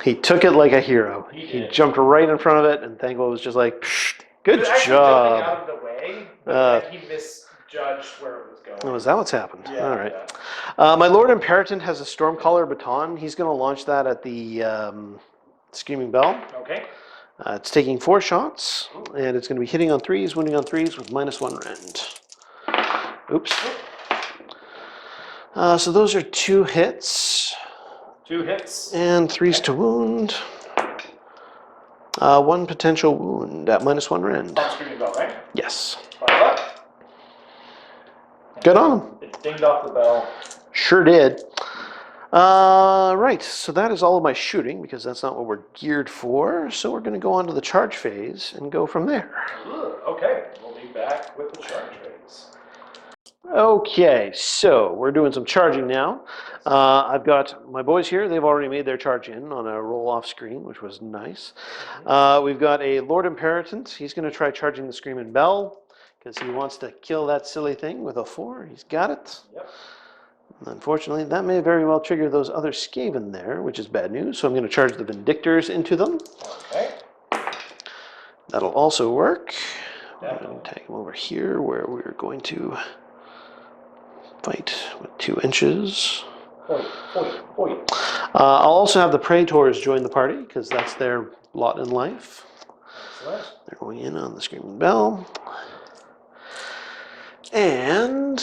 He took it like a hero. He He did. jumped right in front of it, and Thankful was just like, Psh, good He was actually job. jumping out of the way, but then he misjudged where it was going. Oh, is that what's happened? Yeah, All right. yeah. My Lord Imperator has a Stormcaller Baton. He's going to launch that at the Screaming Bell. Okay. It's taking 4 shots, and it's going to be hitting on 3s, wounding on 3s with -1 rend. Oops. So those are 2 hits. 2 hits. And 3s to wound. 1 potential wound at -1 rend. On Screaming Bell, right? Yes. 5 up. Good on him. It dinged off the bell. Sure did. Right, so that is all of my shooting, because that's not what we're geared for. So we're going to go on to the charge phase and go from there. Okay, we'll be back with the charge phase. Okay, so we're doing some charging now. I've got my boys here. They've already made their charge in on a roll off screen, which was nice. We've got a Lord Imperator. He's going to try charging the Screaming Bell because he wants to kill that silly thing with a 4. He's got it. Yep. Unfortunately, that may very well trigger those other Skaven there, which is bad news. So I'm going to charge the Vindictors into them. Okay. That'll also work. Definitely. I'm going to take them over here where we're going to fight with 2 inches. I'll also have the Praetors join the party, because that's their lot in life. Excellent. They're going in on the Screaming Bell. And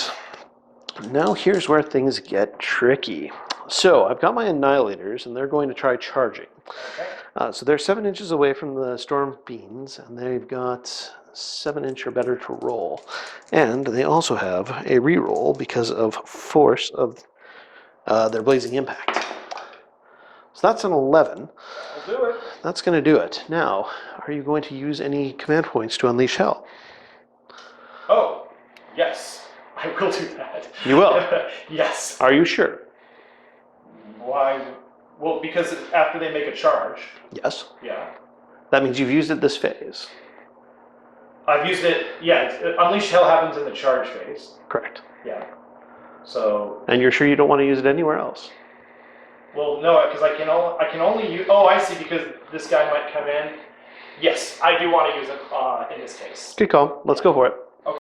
now here's where things get tricky. So I've got my Annihilators, and they're going to try charging. Okay. So they're 7 inches away from the Storm Beans, and they've got 7 inch or better to roll. And they also have a reroll because of force of their Blazing Impact. So that's an 11. I'll do it. That's going to do it. Now, are you going to use any command points to unleash hell? Oh, yes. I will do that. You will? Yes. Are you sure? Why? Well, because after they make a charge. Yes. Yeah. That means you've used it this phase. I've used it. Yeah. Unleash Hell happens in the charge phase. Correct. Yeah. So. And you're sure you don't want to use it anywhere else? Well, no, because I can only use. Oh, I see. Because this guy might come in. Yes, I do want to use it in this case. Good call. Let's go for it. Okay.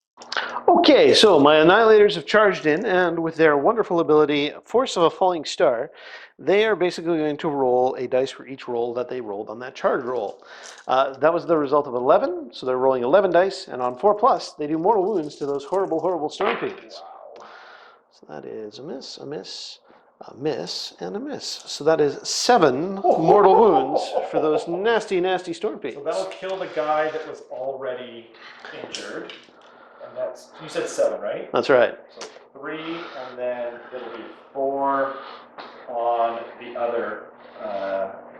Okay, so my Annihilators have charged in, and with their wonderful ability, Force of a Falling Star, they are basically going to roll a dice for each roll that they rolled on that charge roll. That was the result of 11, so they're rolling 11 dice, and on 4+, they do mortal wounds to those horrible, horrible Storm Fiends. So that is a miss, a miss, a miss, and a miss. So that is 7 mortal wounds for those nasty, nasty Storm Fiends. So that'll kill the guy that was already injured. And that's, you said 7, right? That's right. So 3, and then it'll be 4 on the other.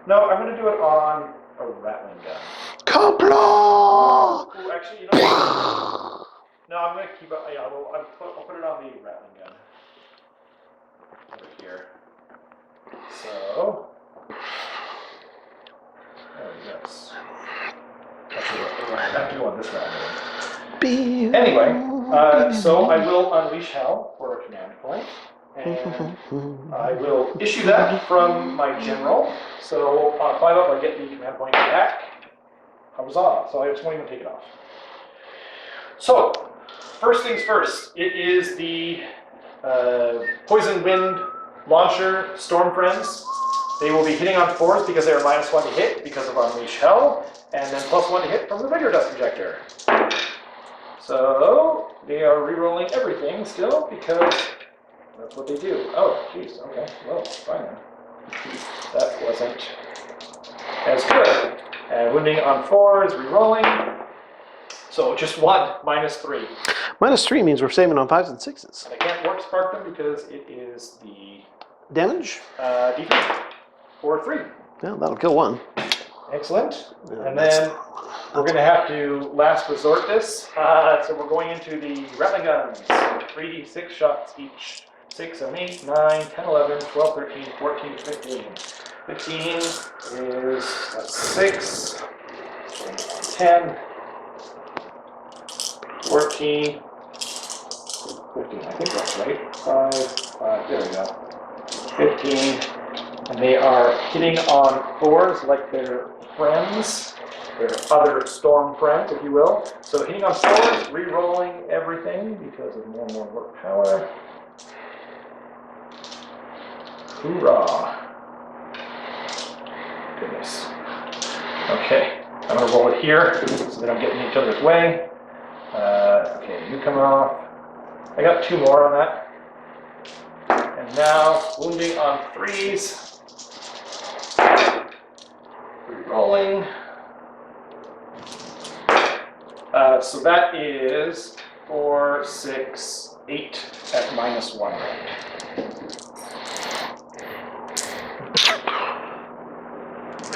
No, I'm going to do it on a rattling gun. Complot! Ooh, actually, you know what? No, I'm going to keep it. Yeah, I'll put it on the rattling gun. Over here. So. There we go. I have to go on this rattling gun. Anyway, so I will unleash hell for a command point, and I will issue that from my general. So on a 5-up, I get the command point back. Huzzah! So I just won't even take it off. So first things first, it is the Poison Wind Launcher Storm Friends. They will be hitting on 4s because they are -1 to hit because of Unleash Hell, and then +1 to hit from the Vigor Dust Projector. So they are re-rolling everything still because that's what they do. Oh, jeez. Okay. Well, fine then. That wasn't as good. And wounding on 4s, re-rolling. So just 1, -3. -3 means we're saving on 5s and 6s. And I can't work spark them because it is the Damage? D3 for 3. Yeah, that'll kill 1. Excellent. Yeah, And then we're going to have to last resort this. So we're going into the rattling guns. 3d6 shots each. 6, 7, 8, 9, 10, 11, 12, 13, 14, 15. 15 is 6, 10, 14, 15. I think that's right. 5, there we go. 15. And they are hitting on 4s like their friends, their other storm friends, if you will. So hitting on 4s, re-rolling everything because of more and more work power. Hoorah. Goodness. Okay, I'm going to roll it here so that I'm getting each other's way. Okay, you come off. I got 2 more on that. And now, wounding on 3s. Rolling. So that is 4, 6, 8 at -1 round.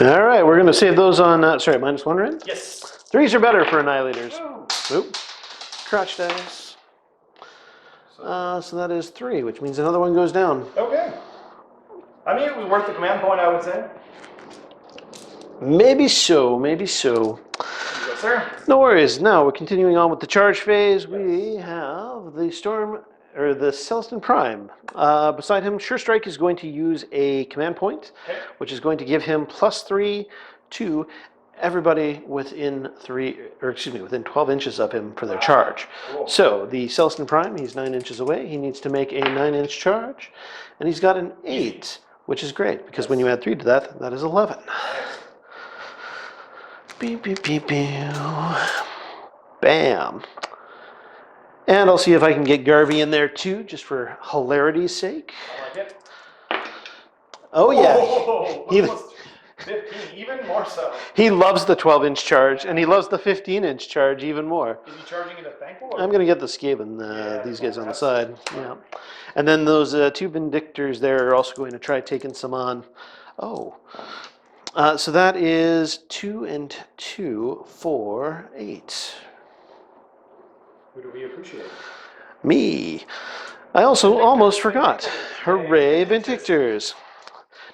All right, we're going to save those on, sorry, -1 round? Yes. 3s are better for Annihilators. Woo. Oop. Crotch dice. So that is 3, which means another one goes down. Okay. I mean, it was worth the command point, I would say. Maybe so, maybe so. Yes, sir. No worries. Now we're continuing on with the charge phase. We have the the Celestin Prime. Beside him, Sure Strike is going to use a command point, Okay. which is going to give him +3 to everybody within within 12 inches of him for their charge. Cool. So the Celestin Prime, he's 9 inches away. He needs to make a 9-inch charge, and he's got an 8, which is great because when you add 3 to that, that is 11. Beep, beep, beep, beep. Bam. And I'll see if I can get Garvey in there too, just for hilarity's sake. I like it. Oh yeah. Oh, He- almost 15, even more so. He loves the 12-inch charge, and he loves the 15-inch charge even more. Is he charging into Thankful? I'm going to get the Skaven, these guys on the side. Yeah. And then those 2 Vindictors there are also going to try taking some on. Oh. So that is 2 and 2 for 8. Who do we appreciate? Me. I also almost forgot. Hooray, Vindictors.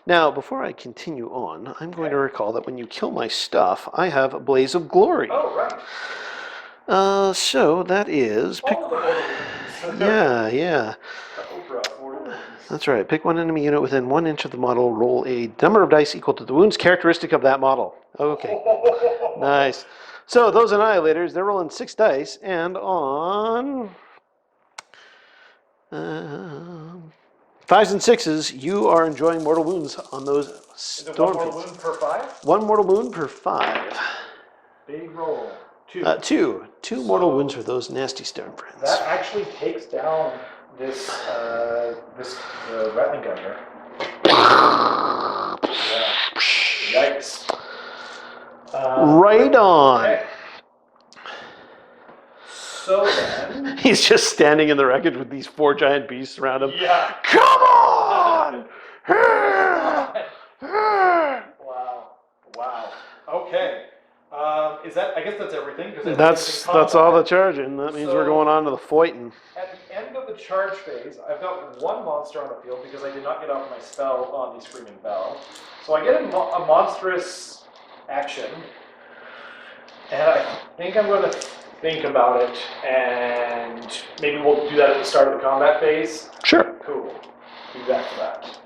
Now, before I continue on, I'm going to recall that when you kill my stuff, I have a Blaze of Glory. Oh, right. So that is... All of the Borderlands. Yeah. Oprah, Borderlands. That's right. Pick one enemy unit within 1 inch of the model. Roll a number of dice equal to the wounds characteristic of that model. Okay. Nice. So those Annihilators, they're rolling 6 dice, and on... 5s and 6s, you are enjoying mortal wounds on those Is it one more Stormfields. wound per 5? 1 mortal wound per 5. Big roll. 2. 2 mortal wounds for those nasty Stormfronts. That actually takes down this rattling gun here. Yeah. Yikes. Right on. Okay. So then... He's just standing in the wreckage with these 4 giant beasts around him. Yeah. Come on! Wow. Okay. Is that? I guess that's everything. That's all the charging. That means we're going on to the fighting. At the end of the charge phase, I've got 1 monster on the field because I did not get off my spell on the Screaming Bell. So I get a monstrous action, and I think I'm going to think about it, and maybe we'll do that at the start of the combat phase. Sure. Cool. Do that for that.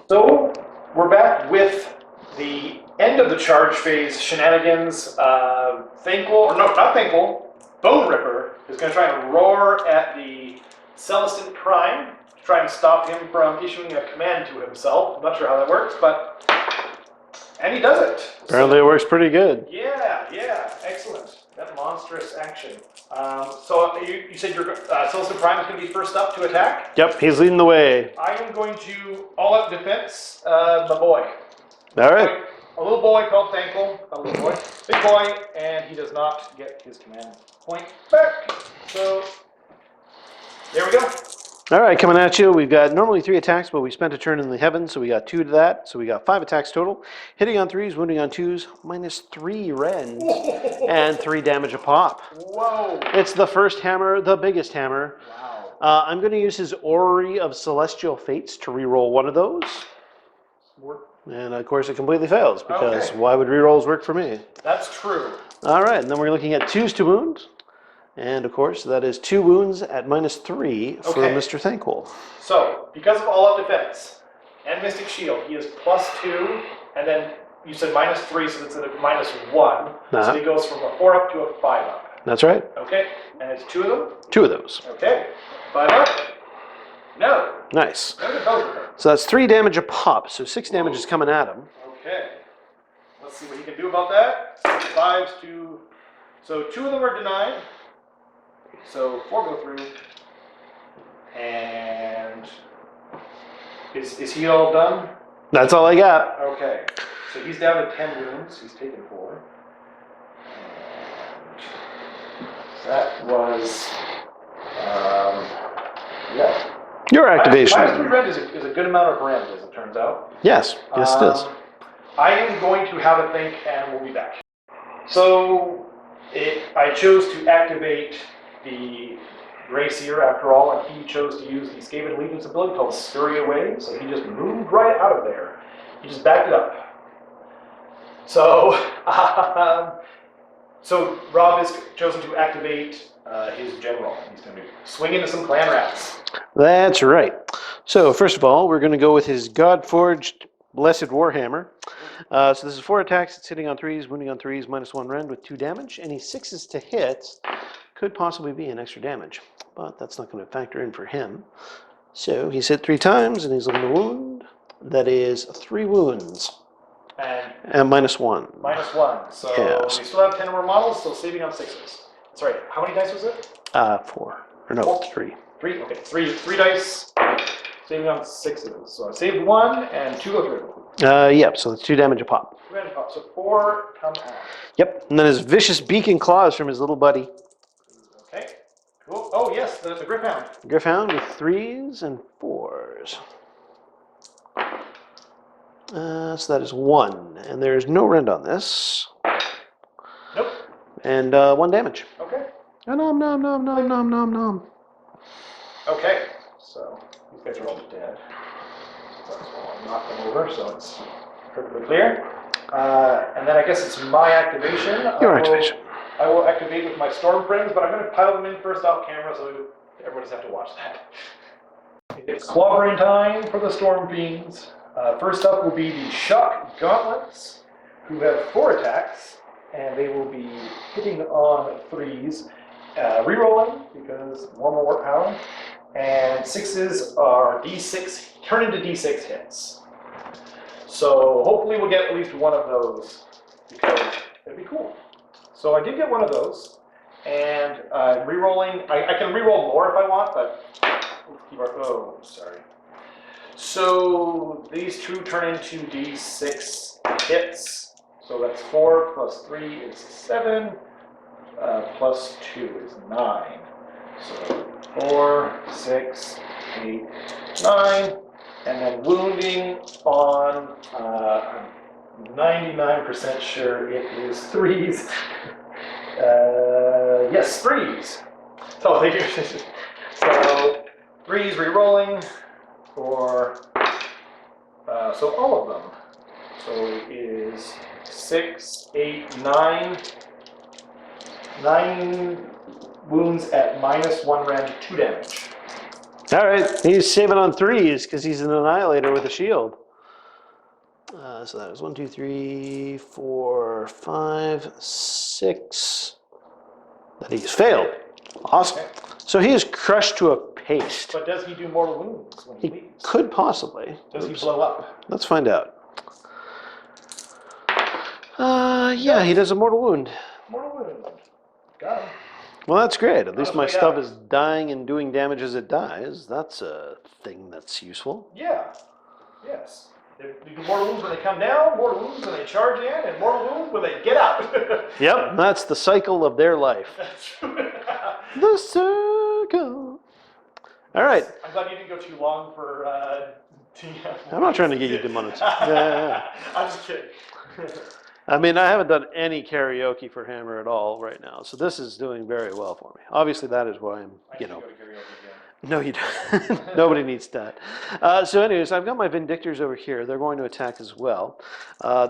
So we're back with the end of the charge phase shenanigans. Bone Ripper is going to try and roar at the Celestin Prime to try and stop him from issuing a command to himself. I'm not sure how that works, and he does it. Apparently it works pretty good. Yeah, excellent. That monstrous action. So you said your Celestin Prime is going to be first up to attack? Yep, he's leading the way. I am going to all-out defense my boy. All right. A little boy called Thankful. A little boy. Big boy, and he does not get his command point back. So, there we go. All right, coming at you. We've got normally 3 attacks, but we spent a turn in the heavens, so we got 2 to that. So we got 5 attacks total. Hitting on 3s, wounding on 2s, -3 rends, and 3 damage a pop. Whoa. It's the first hammer, the biggest hammer. Wow. I'm going to use his Orrery of Celestial Fates to reroll one of those. And of course it completely fails, because Okay. why would rerolls work for me? That's true. All right, and then we're looking at 2s to wound. And of course, that is 2 wounds at -3 for Okay. Mr. Thankful. So, because of all-out defense and Mystic Shield, he is +2, and then you said -3, so it's at a -1. Uh-huh. So he goes from a 4 up to a 5 up. That's right. Okay, and it's 2 of them? 2 of those. Okay, 5 up? No. Nice. No, they're both. So that's 3 damage a pop, so 6 damage is coming at him. Okay. Let's see what he can do about that. 5s to... So 2 of them are denied. So 4 go through. And... Is he all done? That's all I got. Okay. So he's down to 10 wounds. He's taken 4. And that was... yeah. Your activation. -3 rend is a good amount of rend, as it turns out. Yes, yes it is. I am going to have a think, and we'll be back. So, I chose to activate the Grey Seer after all, and he chose to use the Skaven Legion's ability called Scurry Away, so he just moved right out of there. He just backed it up. So, so Rob has chosen to activate his general. He's going to swing into some clan rats. That's right. So first of all, we're going to go with his God-forged Blessed Warhammer. So this is 4 attacks. It's hitting on 3s, wounding on 3s, -1 rend with 2 damage. Any 6s to hit could possibly be an extra damage, but that's not going to factor in for him. So he's hit 3 times, and he's looking to wound. That is 3 wounds. And -1. -1. So Yes. we still have 10 more models, so saving on 6s. Sorry, how many dice was it? 4. Or no, 3. 3? Okay, 3 dice. Saving on 6s. So I saved 1 and 2 go through. Yep, so that's 2 damage a pop. 2 and a pop. So 4 come on. Yep, and then his vicious beak and claws from his little buddy. Okay, cool. Oh, yes, the Griffhound. Griffhound with 3s and 4s. So that is 1, and there's no rend on this. Nope. And 1 damage. Okay. Nom nom nom nom nom nom nom. Okay, so these guys are all dead. So I'll knock them over, so it's perfectly clear. And then I guess it's my activation. Your activation. I will activate with my Storm friends, but I'm going to pile them in first off camera, so everyone doesn't have to watch that. It's clobbering time for the Storm Fiends. First up will be the Shock Gauntlets, who have 4 attacks, and they will be hitting on 3s, rerolling because one more power, and 6s are D6, turn into D6 hits. So hopefully we'll get at least one of those, because it'd be cool. So I did get one of those, and rerolling, I can reroll more if I want, but let's keep our, oh, sorry. So these 2 turn into D6 hits. So that's 4 plus 3 is 7, plus 2 is 9. So 4, 6, 8, 9, and then wounding on, I'm 99% sure it is 3s. Yes, 3s. So they do. So 3s re-rolling for, so all of them. So it is 6, 8, 9. 9 wounds at -1 rend, 2 damage. All right, he's saving on 3s because he's an annihilator with a shield. So that was 1, 2, 3, 4, 5, 6. That he's failed. Awesome. Okay. So he is crushed to a paste. But does he do mortal wounds when he He leaves? could possibly. Does he blow up? Let's find out. Yeah, he does a mortal wound. Mortal wound. Got him. Well, that's great. At least his my way stuff out. is dying and doing damage as it dies. That's a thing that's useful. Yeah. Yes. They do mortal wounds when they come down, mortal wounds when they charge in, and mortal wounds when they get out. Yep, that's the cycle of their life. The circle. All right. I'm glad you didn't go too long for I'm not trying to get you demonetized. Yeah. I'm just kidding. I mean, I haven't done any karaoke for Hammer at all right now, so this is doing very well for me. Obviously, that is why I'm, I you should know. go to karaoke again. No, you don't. Nobody needs that. So anyways, I've got my Vindictors over here. They're going to attack as well.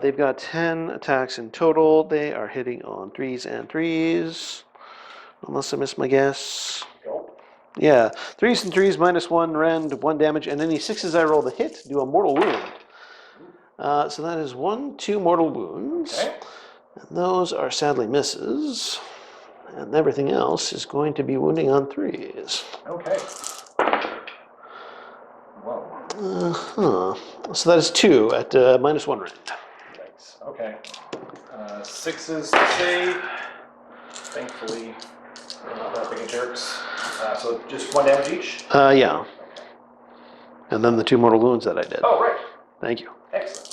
They've got 10 attacks in total. They are hitting on 3s and 3s. Unless I missed my guess. Go. Yeah, 3s and 3s, -1 rend, 1 damage, and any 6s I roll to hit do a mortal wound. So that is 1, 2 mortal wounds. Okay. And those are sadly misses. And everything else is going to be wounding on 3s. Okay. Whoa. So that is 2 at -1 rend. Thanks. Okay. 6s to save. Thankfully, they're not that big of jerks. So just 1 damage each? Yeah. And then the 2 mortal wounds that I did. Oh, right. Thank you. Excellent.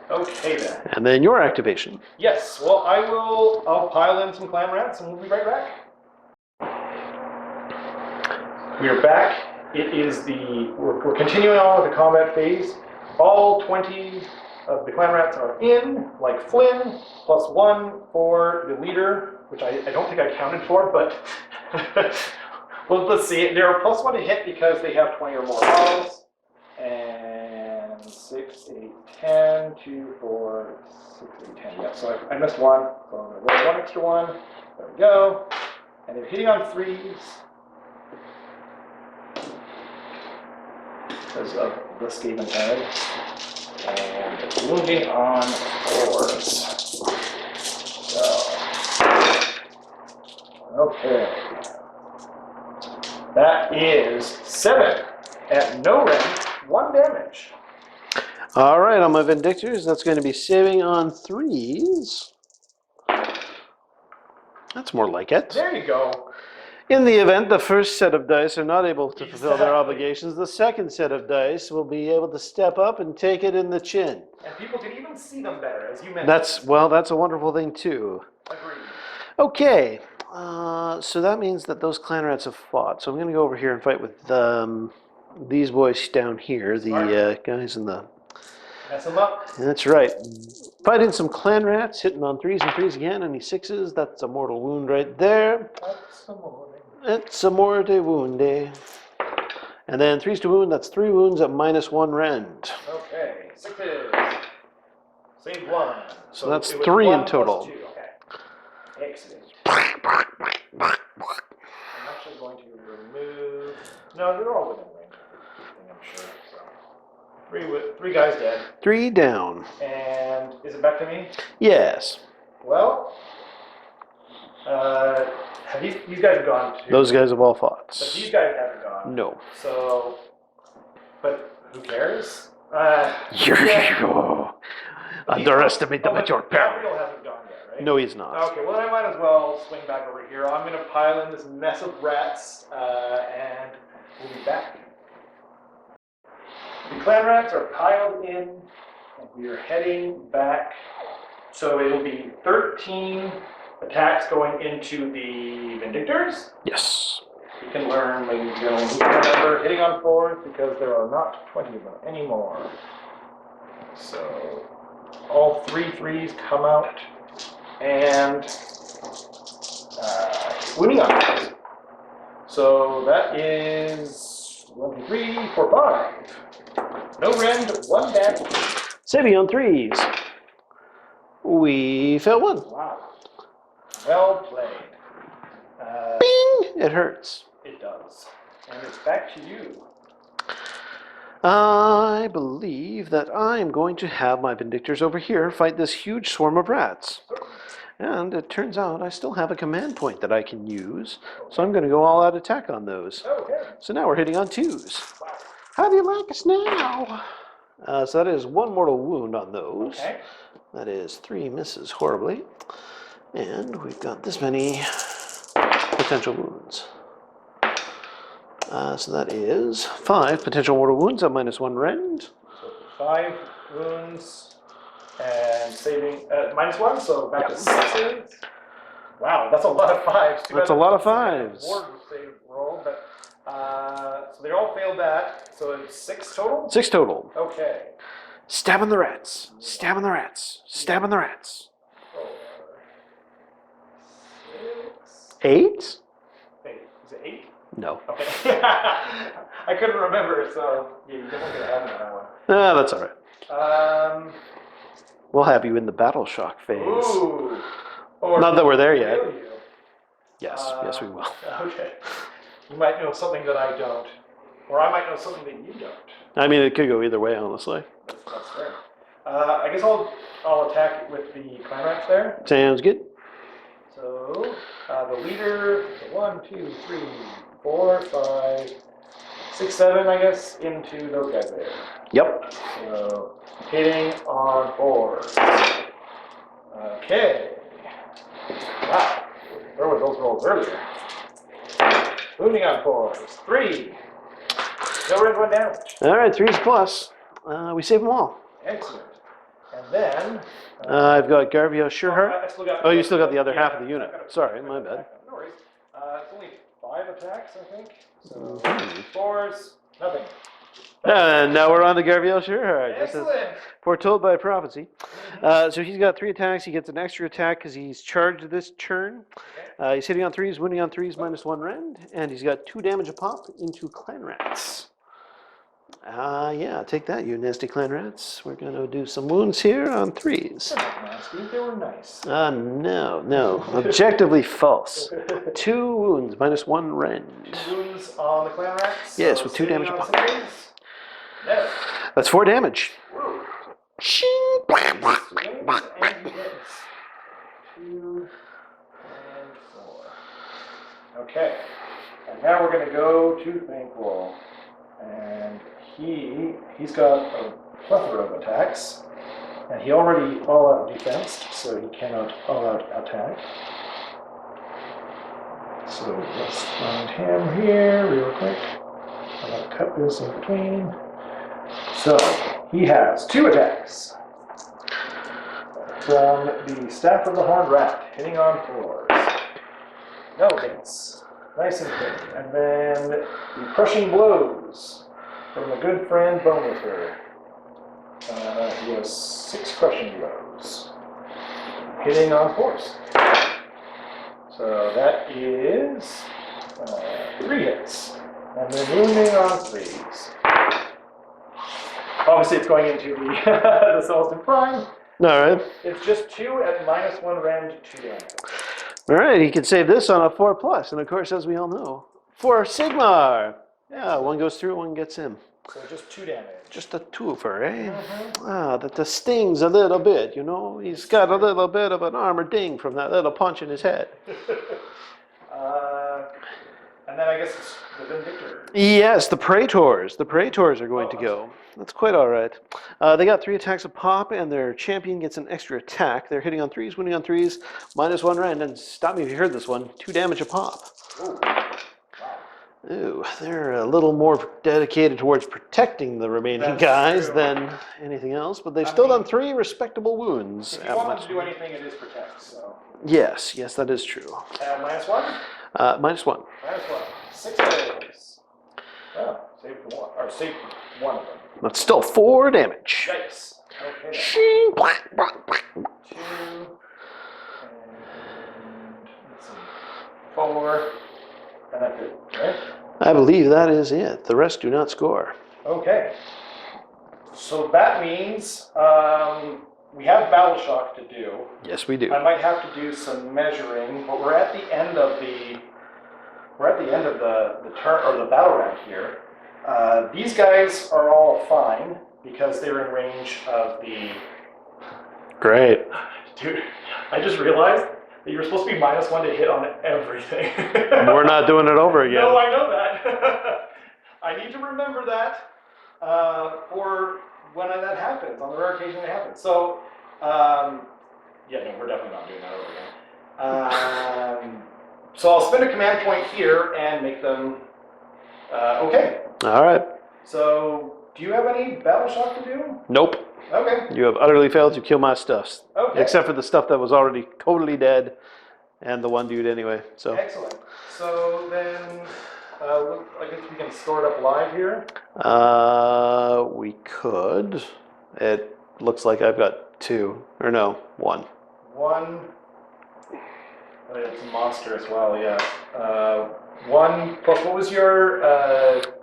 Okay then. And then your activation. Yes, well I'll pile in some clam rats and we'll be right back. We are back. It is we're continuing on with the combat phase. All 20 of the clam rats are in, like Flynn, +1 for the leader, which I don't think I counted for, but well, let's see. They're +1 to hit because they have 20 or more models. And 6, 8, 10, 2, 4, 6, 8, 10. Yeah, so I missed 1. So I'm going to roll 1 extra 1. There we go. And they're hitting on 3s. Because of the Skaven Turn. And wounding on 4s. So, okay. That is 7 at no range, 1 damage. All right, on my Vindictors, that's going to be saving on 3s. That's more like it. There you go. In the event the first set of dice are not able to fulfill their Exactly. obligations, the second set of dice will be able to step up and take it in the chin. And people can even see them better, as you mentioned. That's a wonderful thing too. Agreed. Okay, so that means that those clan rats have fought. So I'm going to go over here and fight with these boys down here, the guys in the... Mess them up. That's right. Fighting some clan rats, hitting on 3s and 3s again, any 6s. That's a mortal wound right there. It's a mortal wound. And then 3s to wound, that's 3 wounds at -1 rend. Okay, 6s. Save 1. So that's it was 3 in 1 total. plus 2. Okay. Excellent. I'm actually going to remove... No, they're all within range. I'm sure. So. 3 guys dead. 3 down. And is it back to me? Yes. Well, have you guys have gone to... Those guys have all fought. But these guys haven't gone. No. So, but who cares? Underestimate them at your peril. Gabriel hasn't gone yet, right? No, he's not. Okay, well I might as well swing back over here. I'm going to pile in this mess of rats, and we'll be back. The clan rats are piled in, and we are heading back. So it'll be 13 attacks going into the Vindictors. Yes. You can learn, ladies and gentlemen, you can remember hitting on 4s because there are not 20 of them anymore. So all 3 3s come out, and wounding on 4s. So that is 1, 2, 3, 4, 5. No rend, 1 damage. Saving on 3s. We failed 1. Wow. Well played. Bing! It hurts. It does. And it's back to you. I believe that I'm going to have my Vindictors over here fight this huge swarm of rats. And it turns out I still have a command point that I can use, so I'm going to go all out attack on those. Okay. So now we're hitting on 2s. How do you like us now? So that is 1 mortal wound on those. Okay. That is 3 misses horribly. And we've got this many potential wounds. So that is 5 potential mortal wounds at -1 rend. So 5 wounds and saving -1, so back to 6s. Wow, that's a lot of 5s. That's a lot of 5s. Ward save roll, but so they all failed that. So it's 6 total. 6 total. Okay. Stabbing the rats. Stabbing the rats. Stabbing the rats. 6. 8? Wait, is it 8? No. Okay. I couldn't remember, so yeah, you're definitely gonna have me on that one. That's all right. We'll have you in the battle shock phase. Ooh. Or Not that we're there yet. will you? Yes, yes we will. Okay. You might know something that I don't, or I might know something that you don't. I mean, it could go either way, honestly. That's fair. I guess I'll attack with the clan rats there. Sounds good. So the leader, 1, 2, 3, 4, 5, 6, 7, I guess, into those guys there. Yep. So hitting on 4. Okay. Wow. Where were those rolls earlier? Wounding on 4s. 3. No rend, 1 damage. All right, 3s plus. We save them all. Excellent. And then I've got Garvio Sureheart. I still got, Oh, you still got the other half of the yeah, unit. I've got a- Sorry, my bad. No worries. It's only 5 attacks, I think. So Mhm. 4s, nothing. And now we're on to Garvio Sureheart. This is Excellent. foretold by prophecy. So he's got 3 attacks. He gets an extra attack because he's charged this turn. He's hitting on 3s, wounding on 3s, -1 rend. And he's got 2 damage a pop into clan rats. Yeah, take that, you nasty clan rats. We're going to do some wounds here on 3s. They're not nasty, they were nice. No. Objectively false. 2 wounds, -1 rend. 2 wounds on the clan rats. Yes, so with 2 damage saving a on pop. 6s. No. That's 4 damage. Woo. Shing. Swings and he hits. 2 and 4. Okay. And now we're going to go to Thankful. And he's got a plethora of attacks. And he already all-out defensed, so he cannot all-out attack. So let's find him here real quick. I'm going to cut this in between. So he has 2 attacks. From the Staff of the Horned Rat, hitting on 4s. No hits. Nice and quick. And then the Crushing Blows from the good friend Boneliffer. He has 6 Crushing Blows. Hitting on 4s. So that is 3 hits. And then wounding on 3s. Obviously it's going into the, the Celestin Prime. Alright. It's just 2 at -1 rend, 2 damage. Alright, he can save this on a 4+. And of course, as we all know, for Sigmar. Yeah, one goes through, one gets him. So just 2 damage. Just a twofer, eh? That stings a little bit, you know? He's got a little bit of an armor ding from that little punch in his head. And then I guess it's the Vindictor. Yes, the Praetors. The Praetors are going to go. That's quite all right. They got 3 attacks a pop, and their champion gets an extra attack. They're hitting on 3s, winning on 3s, -1 rend. And stop me if you heard this one, 2 damage a pop. Ooh. Ooh, they're a little more dedicated towards protecting the remaining That's guys true. than anything else, but they've still done 3 respectable wounds. If you want them to do anything, it is protect, so. Yes, that is true. -1? -1. -1. 6 days. Oh, save 1. Or save 1 of them. That's still 4 damage. Yikes. Okay. Shing, black, black, black. 2. And let's see. 4. And that's it, right? I believe that is it. The rest do not score. Okay. So that means we have Battle Shock to do. Yes, we do. I might have to do some measuring, but we're at the end of the turn or the battle round here. These guys are all fine because they're in range of the. Great. Dude, I just realized that you were supposed to be -1 to hit on everything. We're not doing it over again. No, I know that. I need to remember that for when that happens, on the rare occasion it happens. So, yeah, no, we're definitely not doing that over again. So I'll spend a command point here and make them okay. All right. So, do you have any battle shock to do? Nope. Okay. You have utterly failed to kill my stuff. Okay. Except for the stuff that was already totally dead and the one dude anyway. So. Excellent. So then, I guess we can store it up live here. We could. It looks like I've got 2. Or no, 1. 1. It's a monster as well, yeah. 1 plus what was your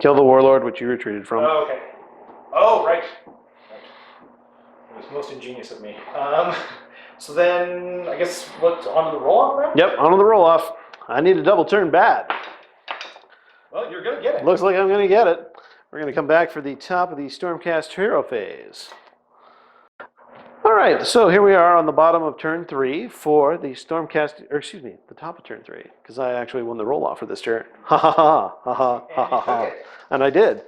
Kill the warlord, which you retreated from. Oh, okay. Oh, right. It was most ingenious of me. So then, I guess, what's onto the roll-off now? Yep, on to the roll-off. I need a double turn bad. Well, you're going to get it. Looks like I'm going to get it. We're going to come back for the top of the Stormcast hero phase. All right, so here we are on the bottom of turn 3 for the Stormcast, or excuse me, the top of turn 3, because I actually won the roll-off for this turn. Ha ha ha, ha ha ha ha ha. And I did.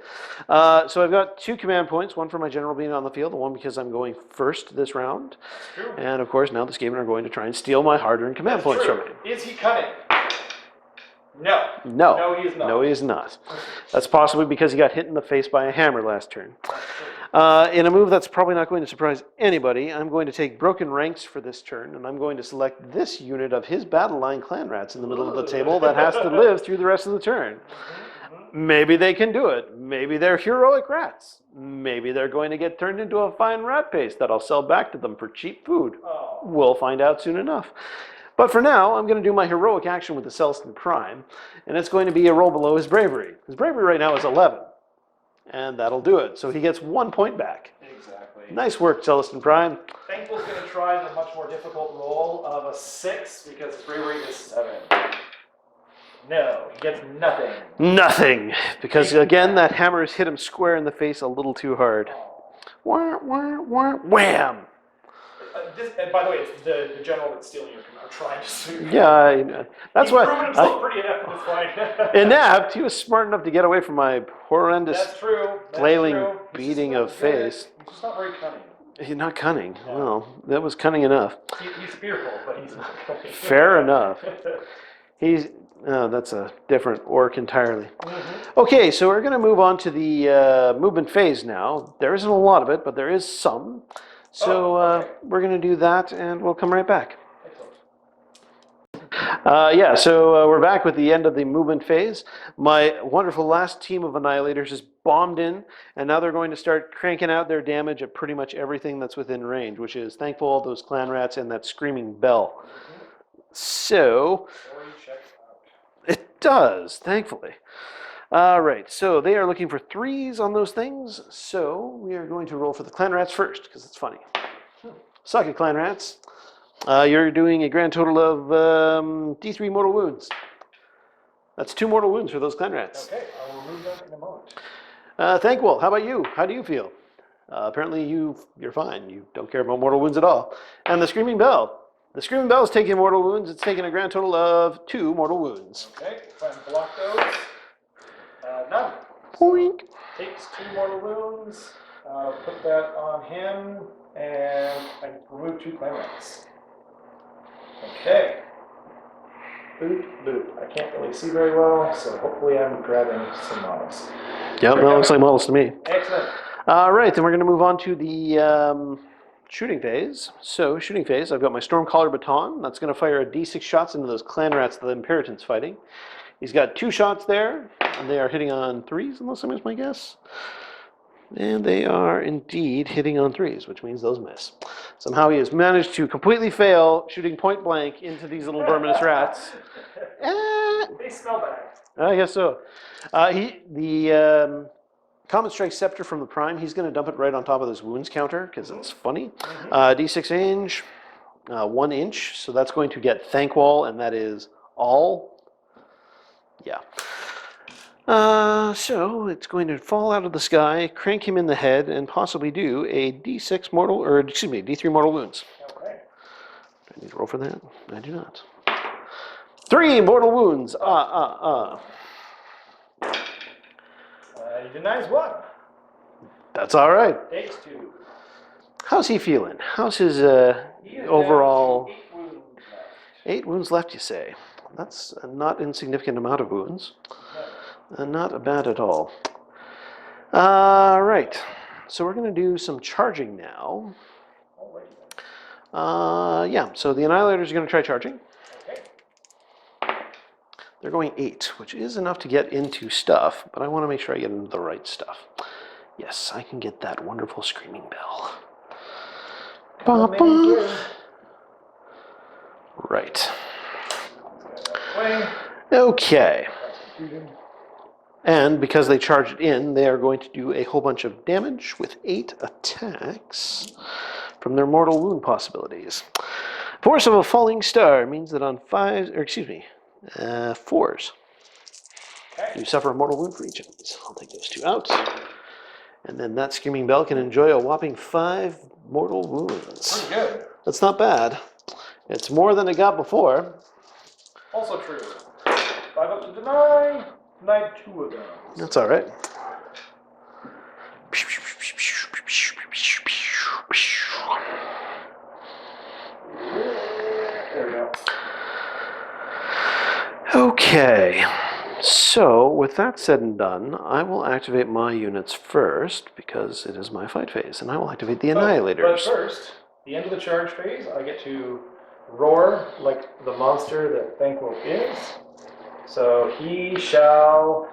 So I've got 2 command points, one for my general being on the field, and one because I'm going first this round. True. And of course, now the Skaven are going to try and steal my hard-earned command points from me. Is he cunning? No. No. No, he is not. No, he is not. That's possibly because he got hit in the face by a hammer last turn. In a move that's probably not going to surprise anybody, I'm going to take Broken Ranks for this turn, and I'm going to select this unit of his battle line clan rats in the middle of the table that has to live through the rest of the turn. Maybe they can do it. Maybe they're heroic rats. Maybe they're going to get turned into a fine rat paste that I'll sell back to them for cheap food. Oh. We'll find out soon enough. But for now, I'm going to do my heroic action with the Celestin Prime, and it's going to be a roll below his bravery. His bravery right now is 11, and that'll do it. So he gets 1 point back. Exactly. Nice work, Celestin Prime. Thankful's going to try the much more difficult roll of a 6 because his bravery is 7. No, he gets nothing. Nothing, because again, that hammer has hit him square in the face a little too hard. Wah, wah, wah, wham! And by the way, it's the general that's stealing your command, trying to sue. Yeah, I know. That's He's why. proven himself pretty inept at this point. Inept, he was smart enough to get away from my horrendous That's true. That's flailing true. beating He's of just not good. face. He's just not very cunning. He's not cunning. No. Well, that was cunning enough. He's fearful, but he's not cunning. Fair enough. He's. Oh, that's a different orc entirely. Mm-hmm. Okay, so we're going to move on to the movement phase now. There isn't a lot of it, but there is some. So okay. we're going to do that, and we'll come right back. Excellent. So we're back with the end of the movement phase. My wonderful last team of Annihilators is bombed in, and now they're going to start cranking out their damage at pretty much everything that's within range, which is thankful all those clan rats and that screaming bell. So it does, thankfully. All right, so they are looking for 3s on those things. So we are going to roll for the clan rats first, because it's funny. Suck it, clan rats. You're doing a grand total of D3 mortal wounds. That's 2 mortal wounds for those clan rats. Okay, I will remove that in a moment. Thankful, how about you? How do you feel? Apparently you're fine. You don't care about mortal wounds at all. And the Screaming Bell. The Screaming Bell is taking mortal wounds. It's taking a grand total of 2 mortal wounds. Okay, try and block those. None. Poink. Takes 2 mortal wounds. Put that on him, and I remove 2 clan rats. Okay. Boop, boop. I can't really see very well, so hopefully I'm grabbing some models. Yep, that looks like models to me. Excellent. All right, then we're going to move on to the shooting phase. So, shooting phase, I've got my Stormcaller Baton. That's going to fire a d6 shots into those clan rats that the Imperitant's fighting. He's got 2 shots there, and they are hitting on 3s, unless I miss my guess. And they are indeed hitting on 3s, which means those miss. Somehow he has managed to completely fail shooting point blank into these little verminous rats. They smell bad. I guess so. The Common Strike Scepter from the Prime, he's going to dump it right on top of this wounds counter, because it's funny. D6 range, 1 inch, so that's going to get Thankwall, and that is all. Yeah. So it's going to fall out of the sky, crank him in the head, and possibly do a D6 mortal, or excuse me, D3 mortal wounds. Okay. Do I need to roll for that? I do not. 3 mortal wounds. He denies 1. That's all right. Takes 2. How's he feeling? How's his He is overall? down to 8 wounds left. 8 wounds left, you say? That's a not insignificant amount of wounds. Not bad at all. Right. So we're going to do some charging now. Yeah, so the Annihilators are going to try charging. Okay. They're going 8, which is enough to get into stuff, but I want to make sure I get into the right stuff. Yes, I can get that wonderful Screaming Bell. Ba-ba. Right. Okay. And because they charge it in, they are going to do a whole bunch of damage with 8 attacks from their mortal wound possibilities. Force of a falling star means that on 5s, or excuse me, 4s, you suffer a mortal wound for each of these. I'll take those 2 out. And then that Screaming Bell can enjoy a whopping 5 mortal wounds. Pretty good. That's not bad. It's more than it got before. Also true. 5 up to deny. Denied 2 of them. That's all right. There we go. Okay. So, with that said and done, I will activate my units first because it is my fight phase, and I will activate the Annihilators. But first, the end of the charge phase, I get to roar like the monster that Thankwell is. So he shall,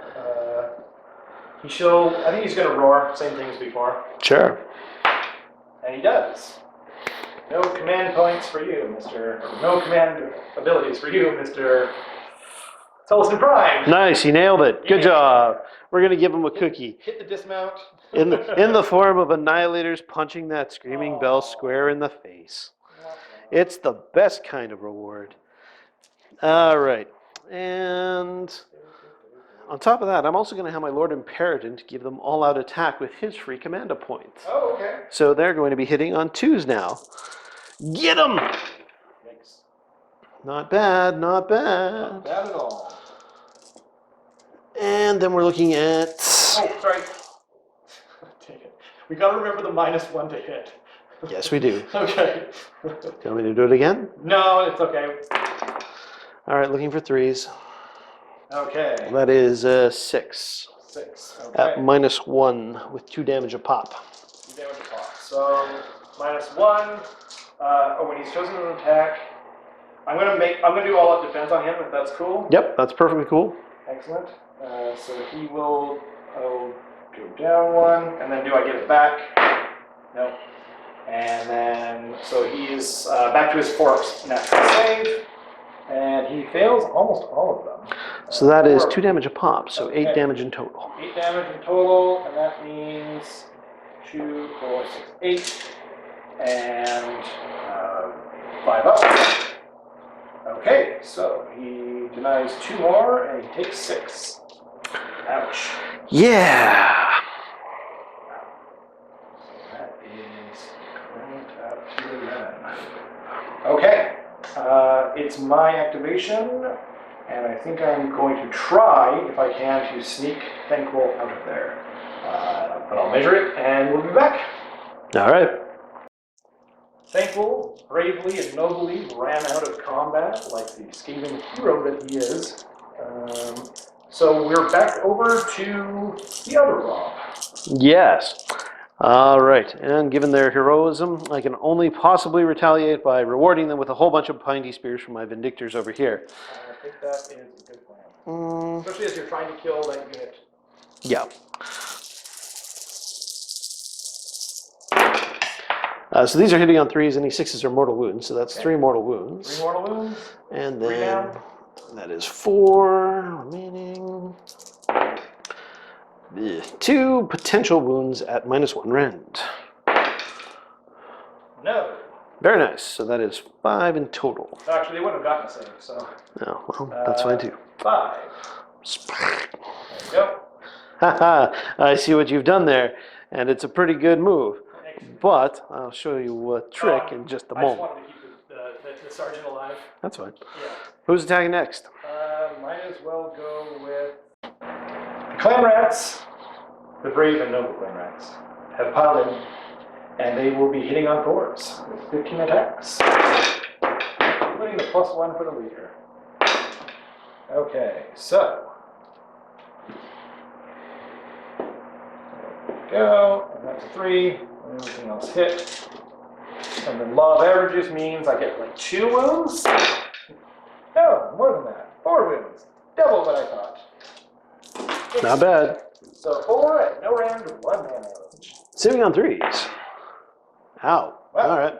I think he's going to roar, same thing as before. Sure. And he does. No command points for you, Mr. No command abilities for you, Mr. Celestin Prime. Nice, he nailed it. Good Yeah. job. We're going to give him a cookie. Hit the dismount. In the form of Annihilators punching that Screaming Bell square in the face. It's the best kind of reward. All right. And On top of that, I'm also going to have my Lord Imperator give them all-out attack with his free commando point. Oh, okay. So they're going to be hitting on 2s now. Get them! Thanks. Not bad, not bad. Not bad at all. And then we're looking at... Oh, sorry. Take it. We got to remember the -1 to hit. Yes, we do. Okay. Do you want me to do it again? No, it's okay. All right, looking for 3s. Okay. That is 6. 6. At Okay. -1 with 2 damage a pop. 2 damage a pop. So -1. When he's chosen an attack, I'm gonna do all-out defense on him if that's cool. Yep, that's perfectly cool. Excellent. So he will go down 1, and then do I get it back? No. And then so he's back to his 4 natural save, and he fails almost all of them. So that is 4 2 damage a pop, so 8 Okay. damage in total. 8 damage in total, and that means 2, 4, 6, 8, and 5 up. Okay, so he denies 2 more, and he takes 6. Ouch. Yeah! That is current up to 11. Okay, it's my activation, and I think I'm going to try, if I can, to sneak Thankful out of there. But I'll measure it, and we'll be back. All right. Thankful bravely and nobly ran out of combat like the Skaven hero that he is. So we're back over to the other Rob. Yes. All right. And given their heroism, I can only possibly retaliate by rewarding them with a whole bunch of Pindy Spears from my Vindictors over here. I think that is a good plan. Especially as you're trying to kill that unit. Yeah. So these are hitting on 3s, any 6s are mortal wounds, so that's 3 mortal wounds. 3 mortal wounds. And 3 then down. that is 4 remaining. 2 potential wounds at -1 rend. No. Very nice. So that is 5 in total. Actually, they wouldn't have gotten a save, so. Oh, well, that's fine too. 5. There you go. Haha, I see what you've done there, and it's a pretty good move. But I'll show you a trick in just a I just moment. wanted to keep the sergeant alive. That's fine. Yeah. Who's attacking next? Might as well go with the clan rats. The brave and noble clan rats have piled in, and they will be hitting on 4s with 15 attacks, including the +1 for the leader. Okay, so there we go, and that's a 3. And everything else hit. And then law of averages means I get like 2 wounds. No, more than that. 4 wounds. Double what I thought. Not bad. So 4 at no rand, 1 damage. Sitting on 3s. Ow. Wow. All right.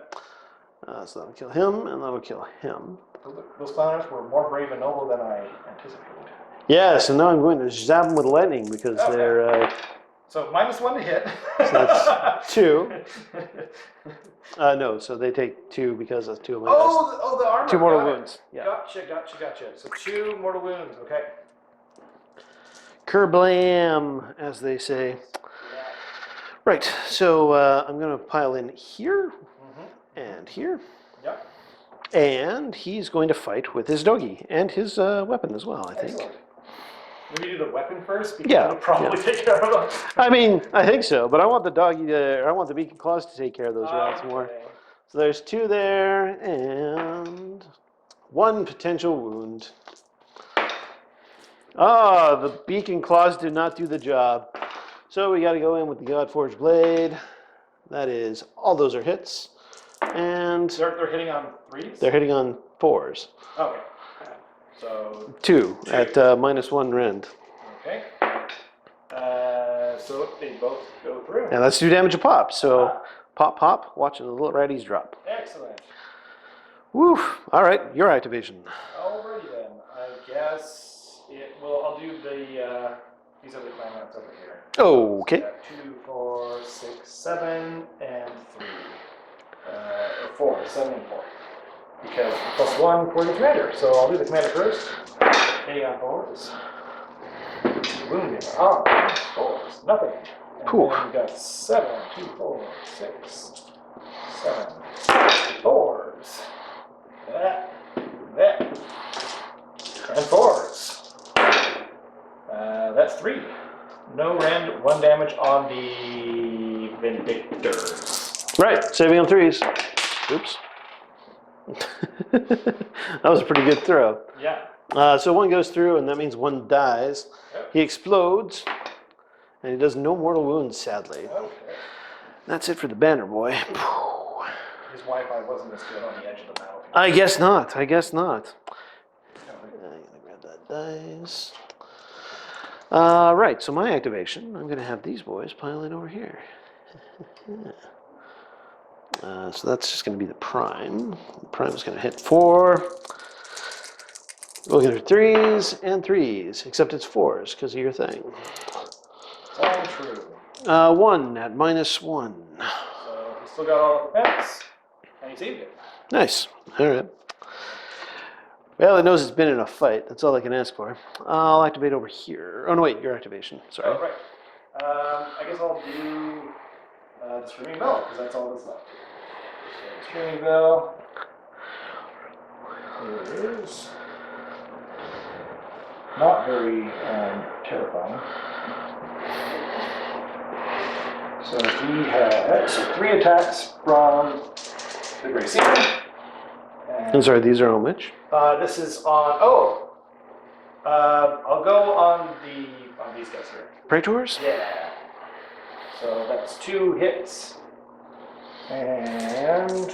So that'll kill him, and that'll kill him. Those clowners were more brave and noble than I anticipated. Yeah, so now I'm going to zap them with lightning because Okay. they're... So -1 to hit. So that's 2. No, so they take 2 because of 2 of my dice. Oh, the armor. 2 mortal Got it. wounds. Yeah. Gotcha. So 2 mortal wounds, okay. Kerblam, as they say. Yeah. Right, so I'm going to pile in here and here. Yep. And he's going to fight with his doggy and his weapon as well, I think. Excellent. Maybe do the weapon first because Yeah, it'll probably yeah. take care of them. I mean, I think so, but I want the doggy to, I want the beacon claws to take care of those rats more. Okay. So there's 2 there and 1 potential wound. Ah, the beacon claws did not do the job. So we got to go in with the Godforged Blade. That is, all those are hits. And They're hitting on 3s? they're hitting on 4s. Okay. So, 2 at -1 rend. okay. So they both go through. And that's 2 damage a pop. So pop, pop, watching the little ratties drop. Excellent. Woo! All right, your activation. Alrighty then. I guess it will. I'll do the these other clan rats over here. Okay. So 2, 4, 6, 7, and 3. Or 4, 7 and 4. Because +1 for the commander. So I'll do the commander first. Hitting on 4s. wounding. Oh, 4s, nothing. And Whew. then we got 7, 2, 4, 6, 7, 4s. That, and 4s. That's 3. No rend, 1 damage on the Vindictors. Right, saving on 3s. Oops. That was a pretty good throw. Yeah. So 1 goes through, and that means 1 dies. Yep. He explodes, and he does no mortal wounds, sadly. Okay. That's it for the banner boy. His Wi-Fi wasn't as good on the edge of the battlefield. I guess not. I guess not. I'm gonna grab that dice. Right, so my activation, I'm gonna have these boys piling over here. So that's just gonna be the prime. The prime is gonna hit 4. We'll get 3s and 3s, except it's 4s because of your thing. It's all true. 1 at -1. So he still got all the defense, and he saved it. Nice. All right. Well, it knows it's been in a fight. That's all I can ask for. I'll activate over here. Oh, no, wait, your activation. Sorry. Oh, right. I guess I'll do the Screaming Bell, because that's all that's left. So, Screaming Bell. Here it is. Not very terrifying. So he has 3 attacks from the Grey Seeker. I'm sorry, these are on which? This is on. I'll go on these guys here. Praetors? Yeah. So that's 2 hits and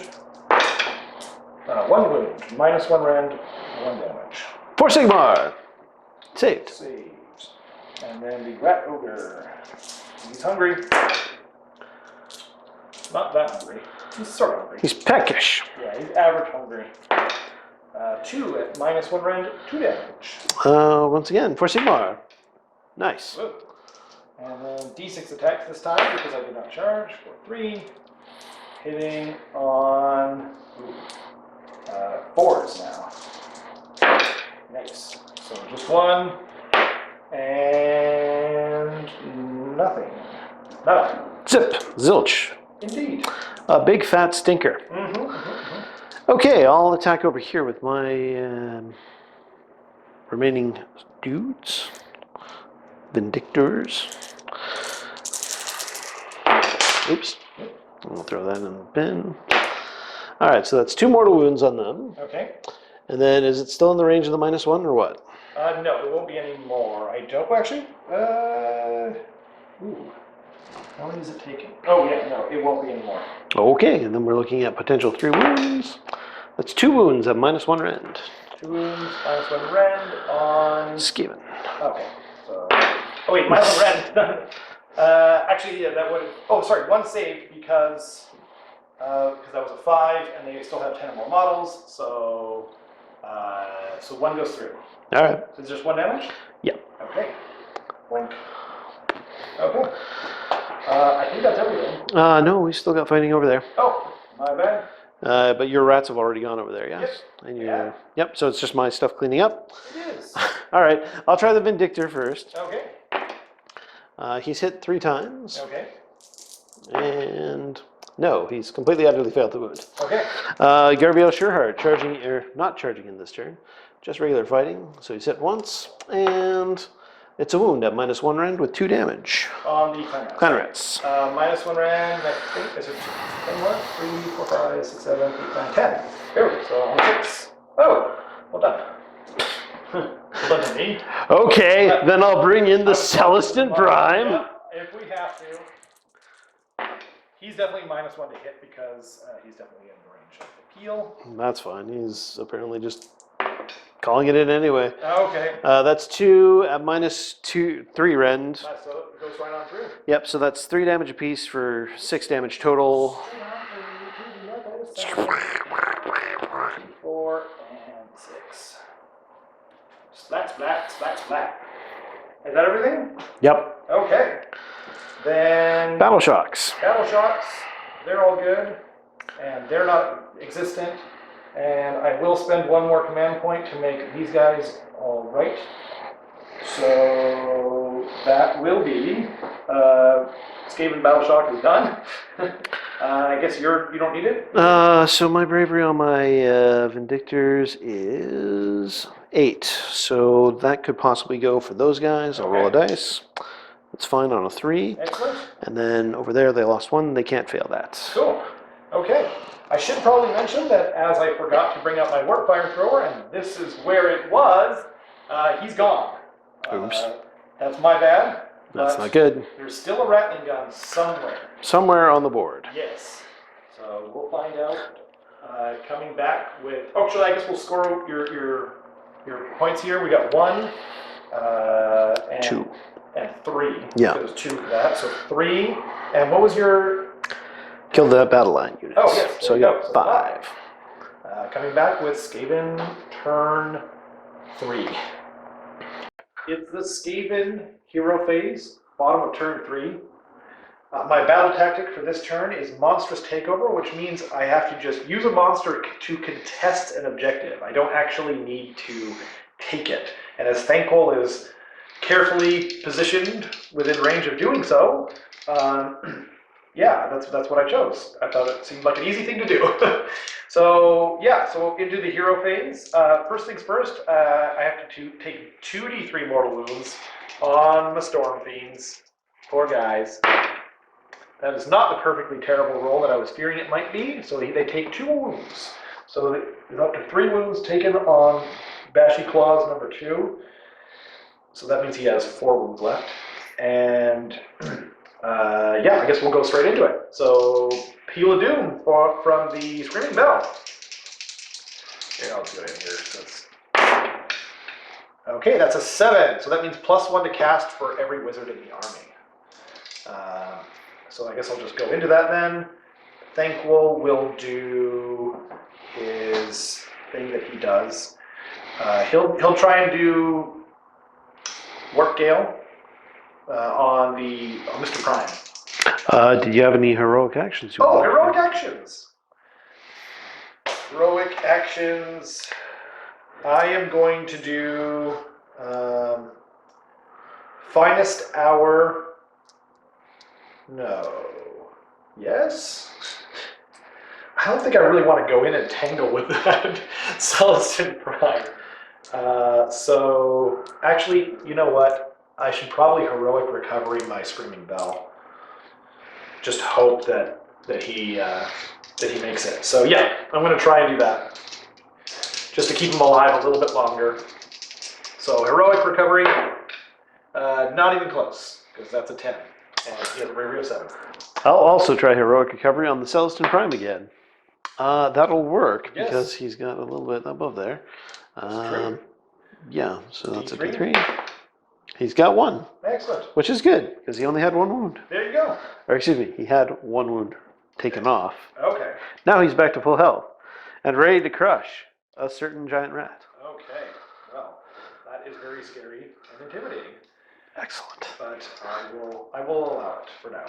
1 wound, -1 rend, 1 damage. For Sigmar! Saved. Saves. And then the Rat Ogre. He's hungry. Not that hungry. He's sort of hungry. He's peckish. Yeah, he's average hungry. 2 at -1 rend, 2 damage. Once again, for Sigmar. Nice. Whoa. And then D6 attacks this time because I did not charge for 3. Hitting on 4s now. Nice. So just 1 and nothing. Nothing. Zip. Zilch. Indeed. A big fat stinker. Okay, I'll attack over here with my remaining dudes. Vindictors. Oops. I'll throw that in the bin. Alright, so that's 2 mortal wounds on them. Okay. And then is it still in the range of the -1 or what? No, it won't be any more. I don't actually. Ooh. How many is it taking? Oh yeah, no, it won't be any more. Okay, and then we're looking at potential 3 wounds. That's 2 wounds at -1 rend. 2 wounds, -1 rend on. Skaven. Okay. So. Oh wait, -1 rend. Actually, yeah, that would. Oh, sorry, 1 saved because that was a 5, and they still have 10 more models. So 1 goes through. All right. So it's just 1 damage. Yeah. Okay. Wink. Okay. I think that's everything. No, we still got fighting over there. Oh, my bad. But your rats have already gone over there, yes? Yep. And Yeah. Yep, so it's just my stuff cleaning up. It is. All right, I'll try the Vindictor first. Okay. He's hit 3 times. Okay. And no, he's completely utterly failed the wound. Okay. Garviel Sureheart not charging in this turn, just regular fighting. So he's hit once, and it's a wound at -1 rend with 2 damage. On the clan rats. Clan rats. -1 rend, I think, is it 10 more? 3, 4, 5, 6, 7, 8, 9, 10. There, so on 6. Oh, well done. Well done to me. Okay, then I'll bring in the Celestin Prime. Yeah, if we have to. He's definitely -1 to hit because he's definitely in the range of the peel. That's fine. He's apparently just calling it in anyway. Okay. That's 2 at -3 rend. So it goes right on through. Yep, so that's 3 damage apiece for 6 damage total. 4 and 6. Splat, splat, splat, splat. Is that everything? Yep. Okay. Then Battle shocks. battle shocks, they're all good, and they're not existent. And I will spend 1 more command point to make these guys all right. So that will be Skaven Battle Shock is done. I guess you don't need it. So my bravery on my Vindictors is 8. So that could possibly go for those guys. I'll roll a dice. That's fine on a 3. Excellent. And then over there they lost 1. They can't fail that. Cool. Okay. I should probably mention that as I forgot to bring out my Warp Fire Thrower, and this is where it was, he's gone. Oops. That's my bad. That's not good. There's still a rattling gun somewhere. Somewhere on the board. Yes. So we'll find out. Coming back with. Oh, actually, I guess we'll score your points here. We got 1, and 2, and 3. Yeah. There's 2 for that. So 3. And what was your? Kill the battle line units. Oh yes. So you got 5. Coming back with Skaven Turn 3. It's the Skaven hero phase, bottom of turn 3. My battle tactic for this turn is Monstrous Takeover, which means I have to just use a monster to contest an objective. I don't actually need to take it. And as Thankful is carefully positioned within range of doing so, yeah, that's what I chose. I thought it seemed like an easy thing to do. So into the hero phase. First things first, I have to take 2d3 mortal wounds on my Storm Fiends. Poor guys. That is not the perfectly terrible roll that I was fearing it might be. So they take 2 wounds. So there's up to 3 wounds taken on Bashy Claws number 2. So that means he has 4 wounds left. And I guess we'll go straight into it. So, Peal of Doom from the Screaming Bell. Here, I'll do it in here. Okay, that's a 7. So that means +1 to cast for every wizard in the army. So I guess I'll just go into that then. Thankful will do his thing that he does. He'll try and do Warp Gale. On Mr. Prime. Did you have any heroic actions? Heroic actions! Heroic actions. I am going to do Finest Hour. No. Yes? I don't think I really want to go in and tangle with that Celestin Prime. So, actually, you know what? I should probably Heroic Recovery my Screaming Bell. Just hope that he makes it. So yeah, I'm going to try and do that. Just to keep him alive a little bit longer. So Heroic Recovery, not even close, because that's a 10. And he has a bravery of 7. I'll also try Heroic Recovery on the Celestin Prime again. That'll work, because he's got a little bit above there. Yeah, so that's a D3. He's got 1. Excellent. Which is good, because he only had 1 wound. There you go. Or excuse me, he had 1 wound taken off. Okay. Now he's back to full health and ready to crush a certain giant rat. Okay. Well, that is very scary and intimidating. Excellent. But I will allow it for now.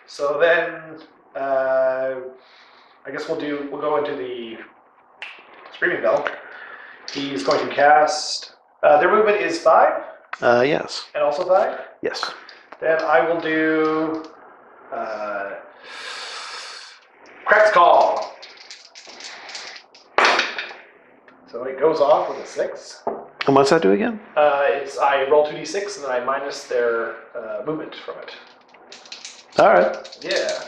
So then, I guess we'll go into the Screaming Bell. He's going to cast. Their movement is 5. Yes. And also 5? Yes. Then I will do Crack's Call. So it goes off with a 6. And what's that do again? I roll 2d6 and then I minus their movement from it. All right. Yeah.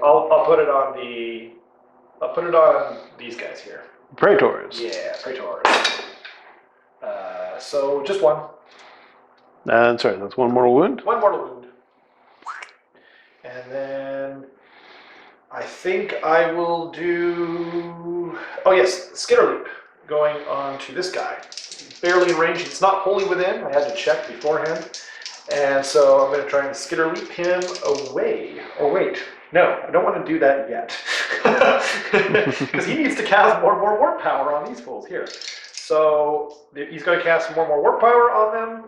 I'll put it on these guys here. Praetors. Yeah, Praetors. So just 1. Sorry, that's 1 mortal wound. 1 mortal wound. And then I think I will do. Oh yes, Skitter Leap going on to this guy. Barely in range. It's not wholly within. I had to check beforehand. And so I'm going to try and Skitter Leap him away. Oh wait, no, I don't want to do that yet. Because he needs to cast more and more warp power on these fools here. So he's going to cast more and more warp power on them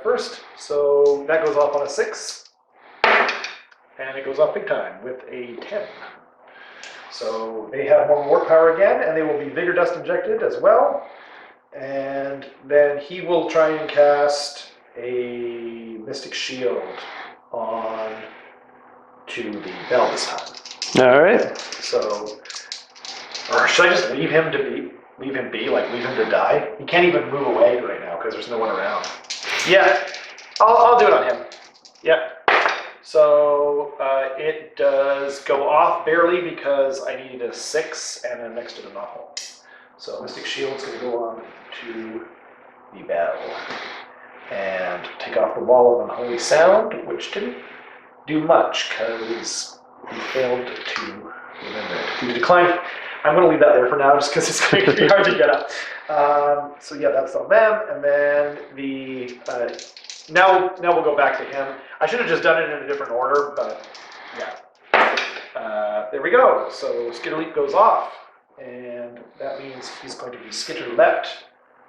first. So that goes off on a 6. And it goes off big time with a 10. So they have more warp power again, and they will be Vigor Dust injected as well. And then he will try and cast a Mystic Shield on to the bell this time. All right. So, or should I just leave him be, leave him to die? He can't even move away right now because there's no one around. Yeah, I'll do it on him. Yeah. So it does go off barely because I needed a 6 and I'm next to the knothole. So Mystic Shield's going to go on to the bell and take off the wall of unholy sound, which didn't do much because he failed to remember it. He declined. I'm going to leave that there for now just because it's going to be hard to get up. So yeah, that's on them. And then the now we'll go back to him. I should have just done it in a different order, but yeah. There we go. So Skitterleap goes off, and that means he's going to be Skitterleapt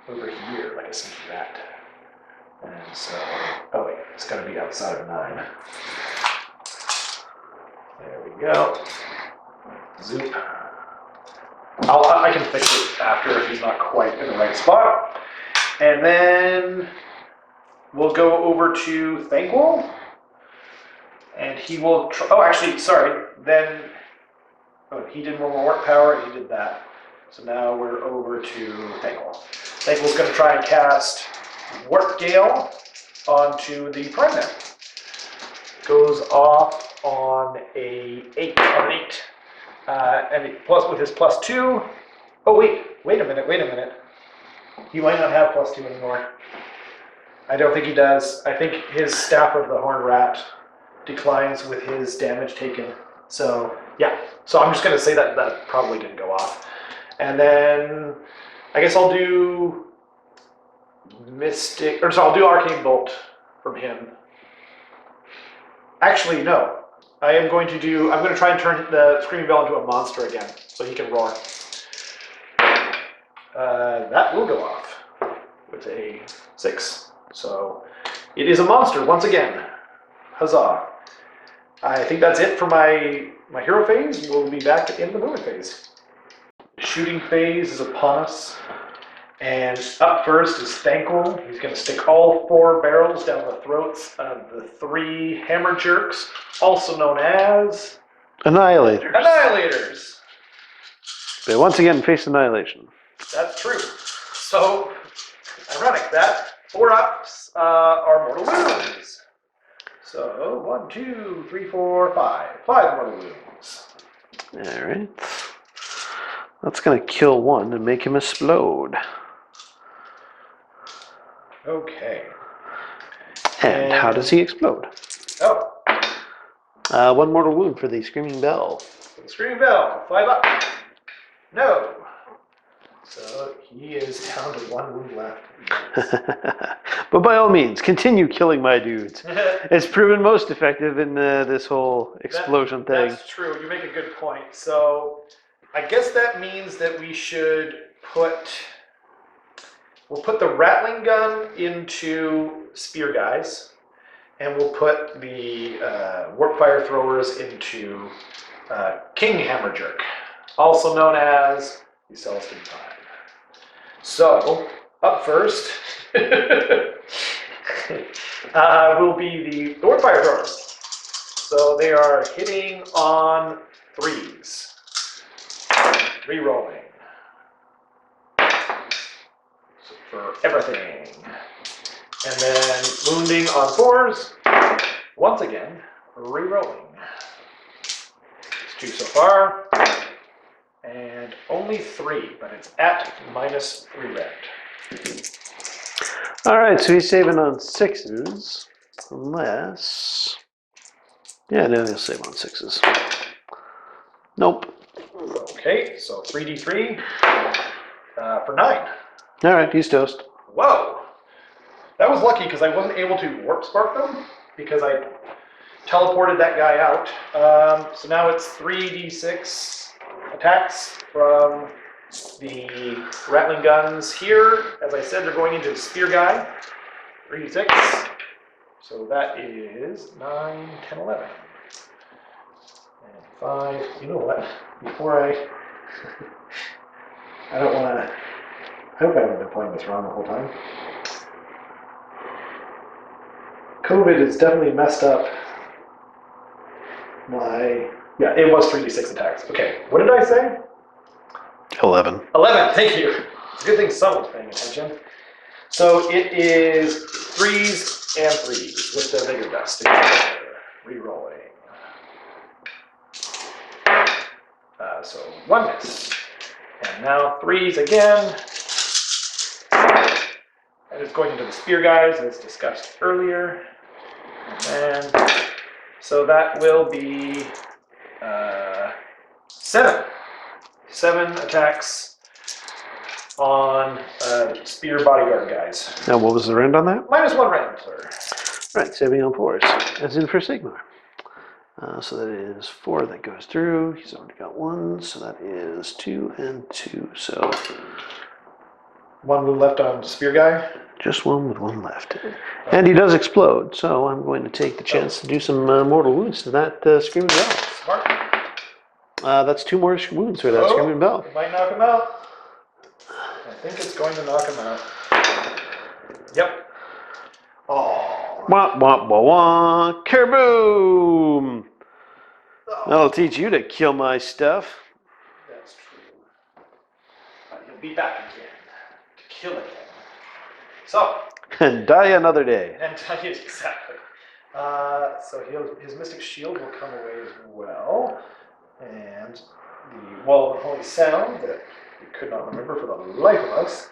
over here, like a sneaky rat. And so, oh wait, it's going to be outside of 9. There we go. Zoop. I can fix it after if he's not quite in the right spot. And then we'll go over to Thankwol. And he will, then, he did one more work power and he did that. So now we're over to Thankwol. Thankwol's going to try and cast Warp Gale onto the Prime Man. Goes off on an 8. And with his +2. Oh wait a minute. He might not have +2 anymore. I don't think he does. I think his Staff of the Horned Rat declines with his damage taken. So yeah. So I'm just gonna say that probably didn't go off. And then I guess I'll do I'll do Arcane Bolt from him. Actually, no. I'm going to try and turn the Screaming Bell into a monster again, so he can roar. That will go off with a 6. So it is a monster once again. Huzzah. I think that's it for my hero phase. We'll be back in the movement phase. Shooting phase is upon us. And up first is Thankwol. He's going to stick all 4 barrels down the throats of the 3 hammer jerks, also known as Annihilators. They once again face annihilation. That's true. So, ironic that 4 ups are mortal wounds. So 1, 2, 3, 4, 5. 5 mortal wounds. All right. That's going to kill 1 and make him explode. Okay. And how does he explode? Oh. 1 mortal wound for the Screaming Bell. The Screaming Bell. 5 up. No. So he is down to 1 wound left. But by all means, continue killing my dudes. It's proven most effective in this whole explosion thing. That's true. You make a good point. So I guess that means that we should we'll put the Rattling Gun into Spear Guys, and we'll put the Warp Fire Throwers into King Hammerjerk, also known as the Celestine Prime. So, up first will be the Warp Fire Throwers. So they are hitting on 3s. Rerolling. For everything. And then wounding on 4s. Once again, re-rolling. It's 2 so far. And only 3, but it's at -3 red. Alright, so he's saving on 6s. Unless... Yeah, no, he'll save on 6s. Nope. Okay, so 3d3 for 9. Alright, he's toast. Whoa! That was lucky because I wasn't able to warp spark them because I teleported that guy out. So now it's 3d6 attacks from the Rattling Guns here. As I said, they're going into the Spear Guy. 3d6. So that is 9, 10, 11. And 5. You know what? Before I don't want to... I hope I haven't been playing this wrong the whole time. COVID has definitely messed up my... Yeah, it was 3d6 attacks. Okay, what did I say? 11. 11, thank you. Good thing someone's paying attention. So it is 3s and 3s with the vigor dust together. Rerolling. So 1 miss. And now 3s again. And it's going into the spear guys as discussed earlier. And then, so that will be 7. 7 attacks on spear bodyguard guys. Now, what was the rend on that? -1 rend, sir. Right, saving on 4s, as in for Sigmar. So that is 4 that goes through. He's already got 1, so that is 2 and 2. So 1 wound left on spear guy. just 1 with 1 left. And he does explode, so I'm going to take the chance to do some mortal wounds to that Screaming Bell. Smart. That's 2 more wounds for that Screaming Bell. It might knock him out. I think it's going to knock him out. Yep. Oh. Wah, wah, wah, wah. Kerboom! That'll teach you to kill my stuff. That's true. But he'll be back again to kill again. So. And die another day. And exactly. So his Mystic Shield will come away as well. And the Wall of Holy Sound that we could not remember for the life of us.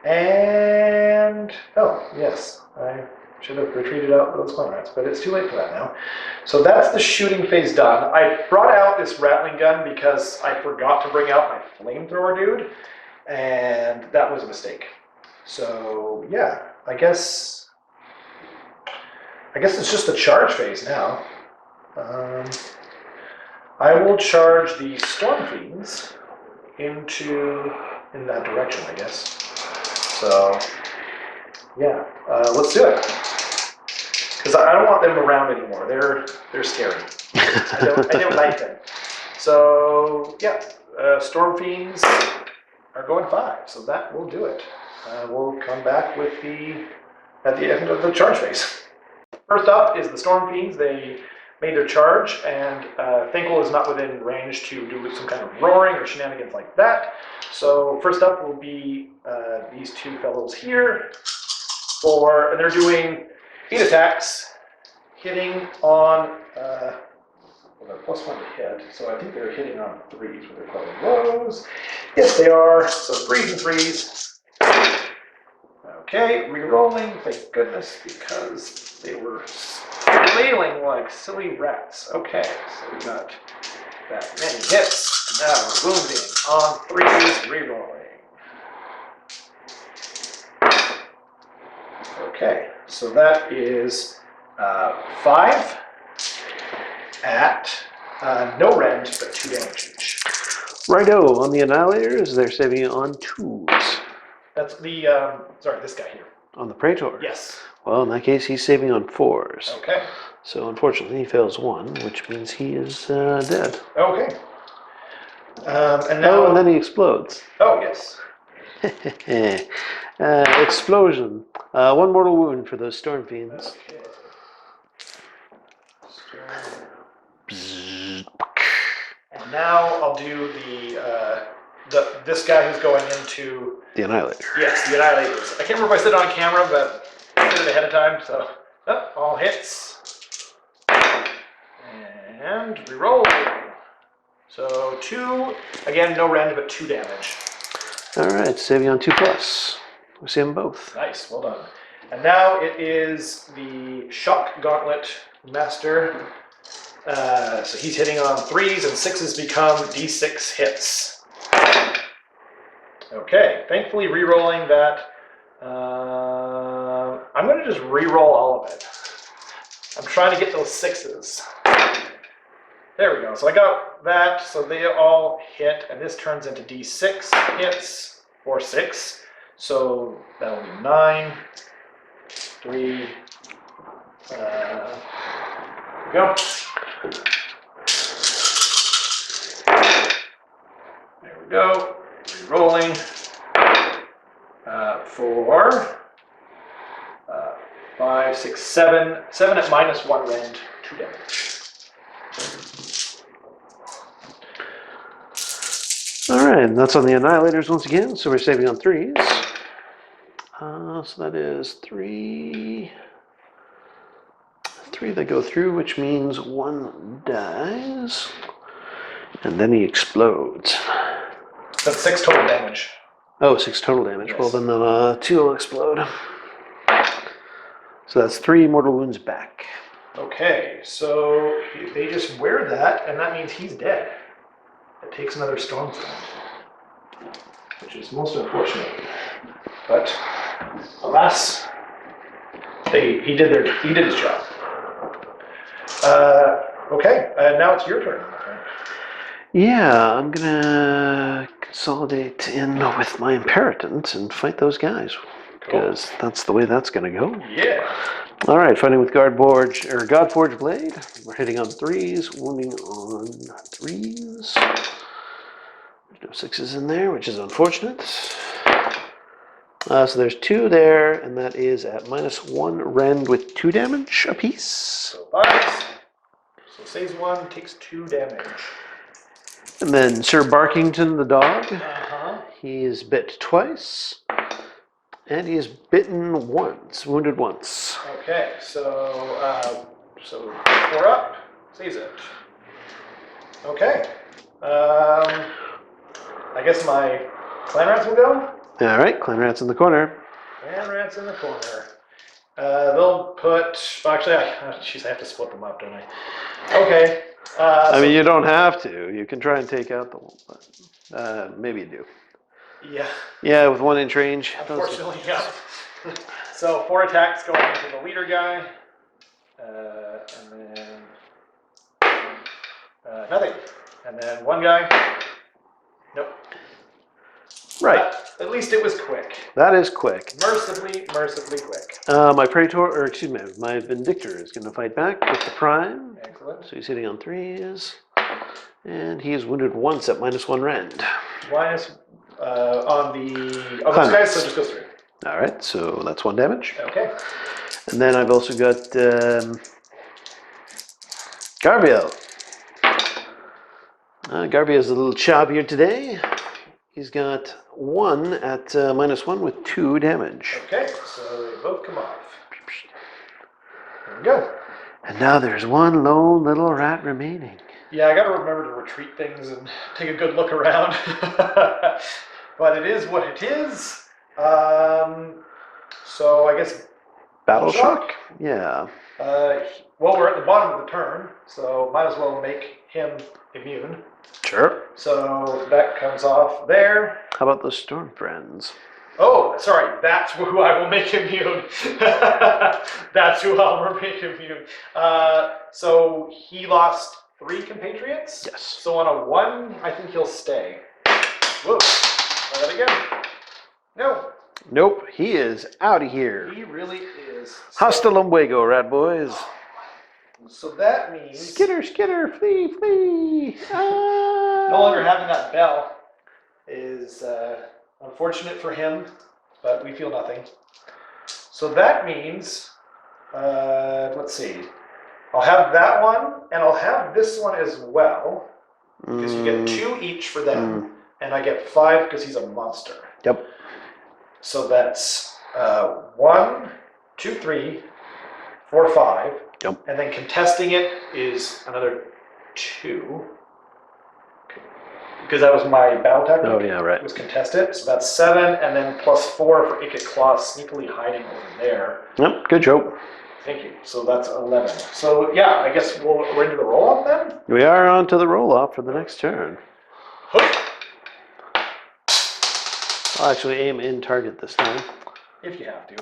And, oh, yes, I should have retreated out those clone rats, but it's too late for that now. So that's the shooting phase done. I brought out this Rattling gun because I forgot to bring out my flamethrower dude, and that was a mistake. So, yeah, I guess it's just the charge phase now. I will charge the Storm Fiends in that direction, I guess. So, yeah, let's do it. Because I don't want them around anymore. They're scary. I don't like them. So, yeah, Storm Fiends are going 5, so that will do it. We'll come back with at the end of the charge phase. First up is the Storm Fiends. They made their charge, and Thankful is not within range to do some kind of roaring or shenanigans like that. So first up will be these 2 fellows here, and they're doing 8 attacks, hitting on, well, they're +1 to hit, so I think they're hitting on 3s with their quite lows. Yes, they are, so 3s and 3s. Okay, re-rolling, thank goodness, because they were flailing like silly rats. Okay, so we got that many hits. Now we're wounding on 3s, re-rolling. Okay, so that is 5 at no rend, but 2 damage each. Righto, on the Annihilators, they're saving it on 2s. That's the, sorry, this guy here. On the Praetor? Yes. Well, in that case, he's saving on 4s. Okay. So unfortunately, he fails 1, which means he is dead. Okay. And now... and then he explodes. Oh, yes. Explosion. 1 mortal wound for those Storm Fiends. Okay. And now I'll do this guy who's going into... The Annihilator. Yes, the Annihilators. I can't remember if I said it on camera, but I did it ahead of time, so... Oh, all hits. And reroll. So 2, again, no rend, but 2 damage. Alright, saving on 2+. We save them both. Nice, well done. And now it is the Shock Gauntlet Master. So he's hitting on 3s, and 6s become D6 hits. Okay, thankfully re-rolling that. I'm going to just re-roll all of it. I'm trying to get those 6s. There we go. So I got that. So they all hit, and this turns into D6 hits, or 6. So that'll be 9, 3. There we go. There we go. Re-rolling. 4, 5, 5, 6, 7. 7 at -1 rend, 2 damage. Alright, and that's on the Annihilators once again, so we're saving on 3s. So that is 3 that go through, which means 1 dies. And then he explodes. That's 6 total damage. Oh, 6 total damage. Yes. Well, then 2 will explode. So that's 3 mortal wounds back. Okay, so they just wear that, and that means he's dead. It takes another Stormfront, which is most unfortunate. But alas, he did his job. Okay, now it's your turn. Yeah, I'm gonna consolidate in with my Imperatant and fight those guys. Because that's the way that's gonna go. Yeah. Alright, fighting with Godforge Blade. We're hitting on 3s, wounding on 3s. There's no 6s in there, which is unfortunate. So there's 2 there, and that is at -1 rend with 2 damage apiece. So 5. So saves 1, takes 2 damage. And then Sir Barkington the dog. Uh-huh. He is bit twice. And he is bitten once, wounded once. Okay, so 4 up, saves it. Okay. I guess my clan rats will go. All right, clan rats in the corner. Clan rats in the corner. They'll put. Actually, I have to split them up, don't I? Okay. I mean, you don't have to. You can try and take out the one, but maybe you do. Yeah. Yeah, with 1 inch range. Unfortunately, yeah. So 4 attacks going to the leader guy, and then nothing, and then 1 guy. Nope. Right. At least it was quick. That is quick. Mercifully quick. My my Vindictor is going to fight back with the Prime. Excellent. So he's hitting on 3s. And he is wounded once at -1 rend. Minus on the other guys, so it just goes through. All right, so that's 1 damage. Okay. And then I've also got Garviel. Garviel's a little choppier today. He's got 1 at -1 with 2 damage. Okay, so they both come off. There we go. And now there's 1 lone little rat remaining. Yeah, I got to remember to retreat things and take a good look around. But it is what it is. So I guess Battle shock? Yeah. Well, we're at the bottom of the turn, so might as well make him immune. Sure. So that comes off there. How about the Storm Friends? Oh, sorry, that's who I will make immune. That's who I'll make immune. So he lost 3 compatriots? Yes. So on a 1, I think he'll stay. Whoa, try that again. No. Nope, he is out of here. He really is. Hasta luego, rat boys. So that means Skitter, skitter, flee, flee. Ah. no longer having that bell is unfortunate for him, but we feel nothing. So that means, let's see, I'll have that one, and I'll have this one as well, because you get 2 each for them, and I get 5 because he's a monster. Yep. So that's 1, 2, 3, 4, 5. Yep. And then contesting it is another 2. Because that was my battle tactic. Oh, yeah, right. It was contested. So that's 7, and then plus 4 for Ikit Claw sneakily hiding over there. Yep, good joke. Thank you. So that's 11. So yeah, I guess we're into the roll-off then? We are on to the roll-off for the next turn. I'll actually aim in target this time. If you have to.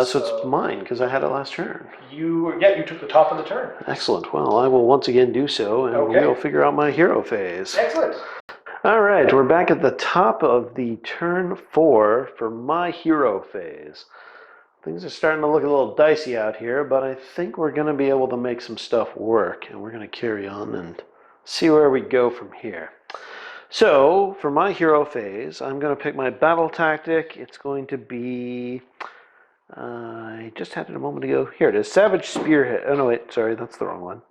So it's mine, because I had it last turn. You took the top of the turn. Excellent. Well, I will once again do so, and Okay. we'll figure out my hero phase. Excellent. All right, we're back at the top of the turn 4 for my hero phase. Things are starting to look a little dicey out here, but I think we're going to be able to make some stuff work, and we're going to carry on and see where we go from here. So, for my hero phase, I'm going to pick my battle tactic. It's going to be I just had it a moment ago. Here it is. Savage Spearhead. Oh, no, wait. Sorry, that's the wrong one.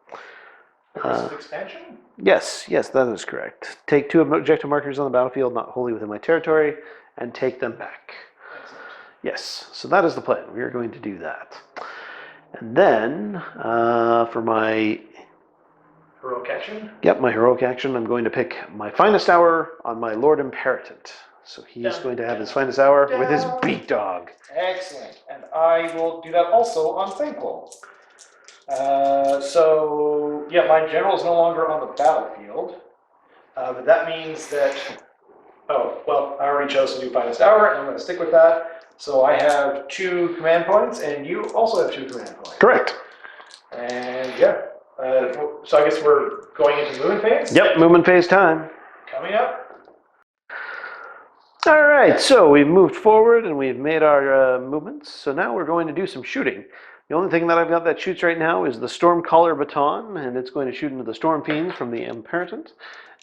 Progressive expansion? Yes, that is correct. Take 2 objective markers on the battlefield not wholly within my territory and take them back. Excellent. Yes, so that is the plan. We are going to do that. And then for my Heroic action? my heroic action, I'm going to pick my finest hour on my Lord Imperatant. So he is going to have his finest hour with his beat dog. Excellent. And I will do that also on Thankful. My general is no longer on the battlefield. But that means that, I already chose to do finest hour, and I'm going to stick with that. So I have 2 command points, and you also have 2 command points. Correct. And so I guess we're going into movement phase? Yep, movement phase time. Coming up. All right, so we've moved forward and we've made our movements. So now we're going to do some shooting. The only thing that I've got that shoots right now is the Stormcaller Baton, and it's going to shoot into the Storm Fiends from the Imperatant.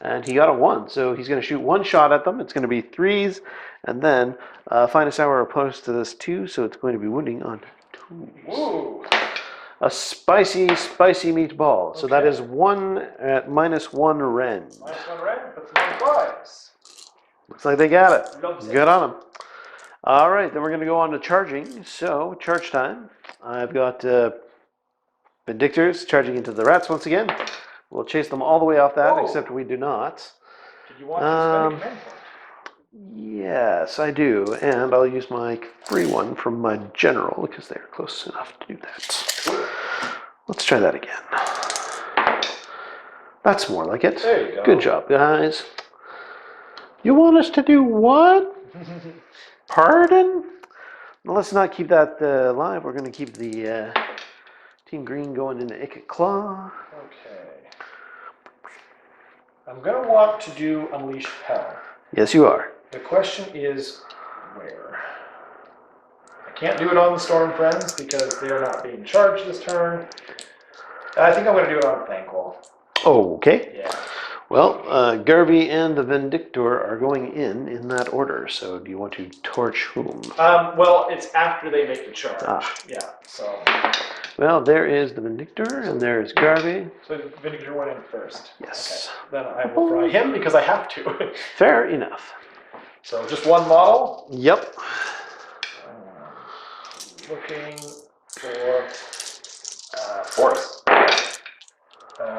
And he got a 1, so he's going to shoot 1 shot at them. It's going to be 3s, and then finest hour opposed to this 2, so it's going to be wounding on 2s. Woo! A spicy meatball. So that is 1 at -1 rend. -1 red, put some on 5s. Looks like they got it. Loves it. Good on them. All right, then we're going to go on to charging. So, charge time. I've got Vindictors charging into the rats once again. We'll chase them all the way off that, Whoa. except we do not. Did you want to spend a command point? Yes, I do. And I'll use my free one from my general, because they're close enough to do that. Let's try that again. That's more like it. There you go. Good job, guys. You want us to do what? Pardon? Well, let's not keep that live. We're going to keep the Team Green going into Icket Claw. Okay. I'm going to want to do Unleash Hell. Yes, you are. The question is where? I can't do it on the Storm Friends because they're not being charged this turn. I think I'm going to do it on Thankful. Okay. Yeah. Well, Garvey and the Vindictor are going in that order. So do you want to torch whom? It's after they make the charge. Yeah, so. Well, there is the Vindictor, and there is Garvey. So Vindictor went in first. Yes. Okay. Then I will fry him because I have to. Fair enough. So just 1 model. Yep. Looking for force.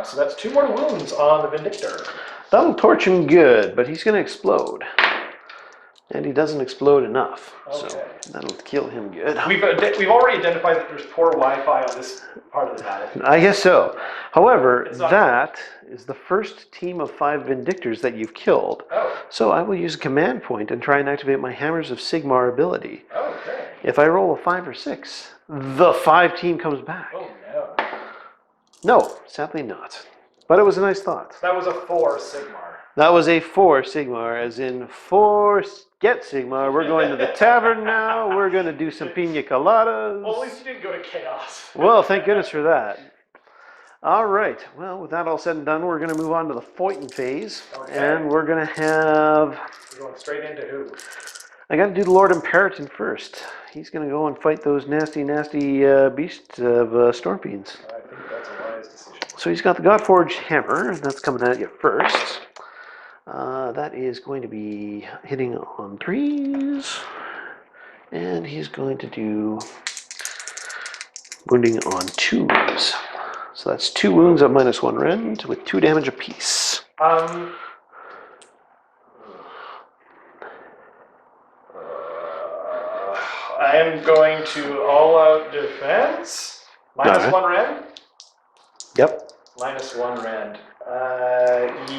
So that's 2 more wounds on the Vindictor. That'll torch him good, but he's going to explode. And he doesn't explode enough. Okay. So that'll kill him good. We've already identified that there's poor Wi-Fi on this part of the battle. I guess so. However, It's not- that is the first team of 5 Vindictors that you've killed. Oh. So I will use a command point and try and activate my Hammers of Sigmar ability. Okay. If I roll a 5 or 6, the 5 team comes back. Oh no. No, sadly not. But it was a nice thought. That was a 4 Sigmar. That was a 4 Sigmar, as in 4 get Sigmar. We're going to the tavern now. We're going to do some pina coladas. Well, at least you didn't go to chaos. Well, thank goodness for that. All right. Well, with that all said and done, we're going to move on to the fighting phase. Okay. And we're going to have... We're going straight into who? I got to do the Lord Imperatant first. He's going to go and fight those nasty beasts of Storm Fiends. I think that's a wise decision. So he's got the Godforged Hammer. That's coming at you first. That is going to be hitting on 3s. And he's going to do wounding on 2s. So that's 2 wounds at -1 rend with 2 damage apiece. I am going to all-out defense. -1 rend? Yep. -1 rend.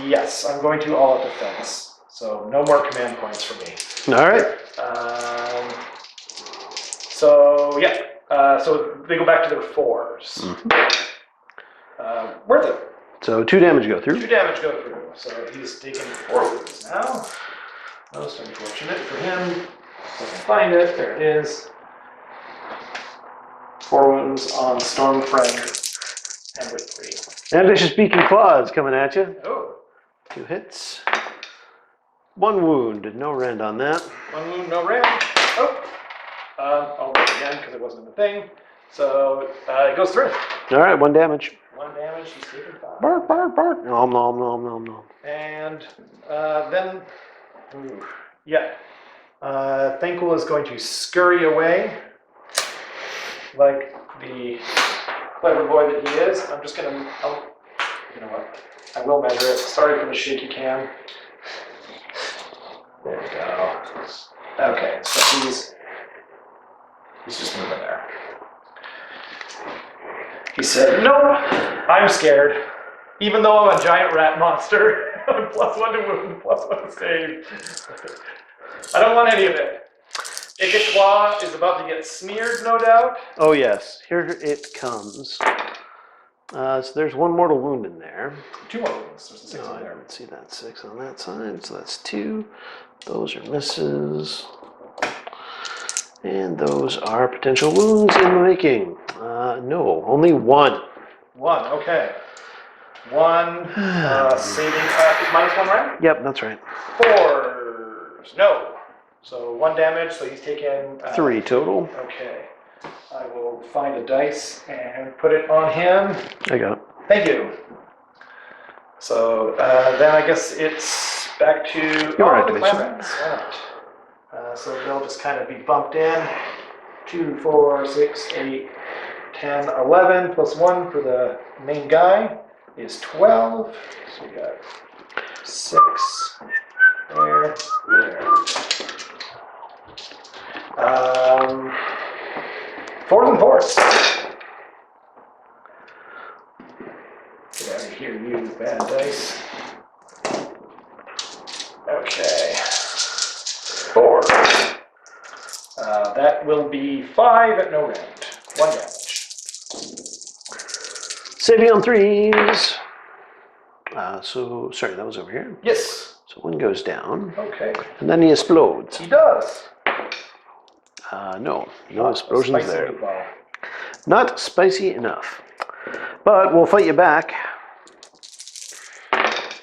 Yes, I'm going to all-out defense. So no more command points for me. All right. So they go back to their 4s. Worth it. So 2 damage go through. 2 damage go through. So he's taking 4 wounds now. Most unfortunate for him. If I can find it, there it is. 4 wounds on Stormfront. Number 3. Ambitious Beacon Claws coming at you. Oh. 2 hits. 1 wound. No rend on that. 1 wound, no rend. Oh. again because it wasn't a thing. So it goes through. All right, 1 damage. 1 damage, he's taking 5. Bark, bark, bark. Nom, nom, nom, nom, nom. And then, Thankful is going to scurry away like the clever boy that he is. I'm just going to, you know what, I will measure it. Sorry for the shaky cam. There we go. Okay, so he's just moving there. He said, "No, I'm scared. Even though I'm a giant rat monster, I'm +1 to wound, +1 to save. I don't want any of it." Icket Claw is about to get smeared, no doubt. Oh yes, here it comes. So there's 1 mortal wound in there. 2 more wounds. There's a 6 Oh, in I there. didn't see that 6 on that side, so that's 2. Those are misses. And those are potential wounds in the making. No, only 1. 1, okay. 1 saving is -1, right? Yep, that's right. 4s, no. So 1 damage, so he's taken 3 total. Okay. I will find a dice and put it on him. I got it. Thank you. So then I guess it's back to Your the activation. clan rats. Why not? So they'll just kind of be bumped in. 2, 4, 6, 8, 10, 11 +1 for the main guy is 12. So we got 6 there. Fourth and fourth. Get out of here, you bad dice. Okay. 4. That will be 5 at no round. 1 damage. Saving on 3s. So, sorry, that was over here. Yes. So 1 goes down, Okay. and then he explodes. He does. No Not a explosions spicy there. meatball. Not spicy enough. But we'll fight you back.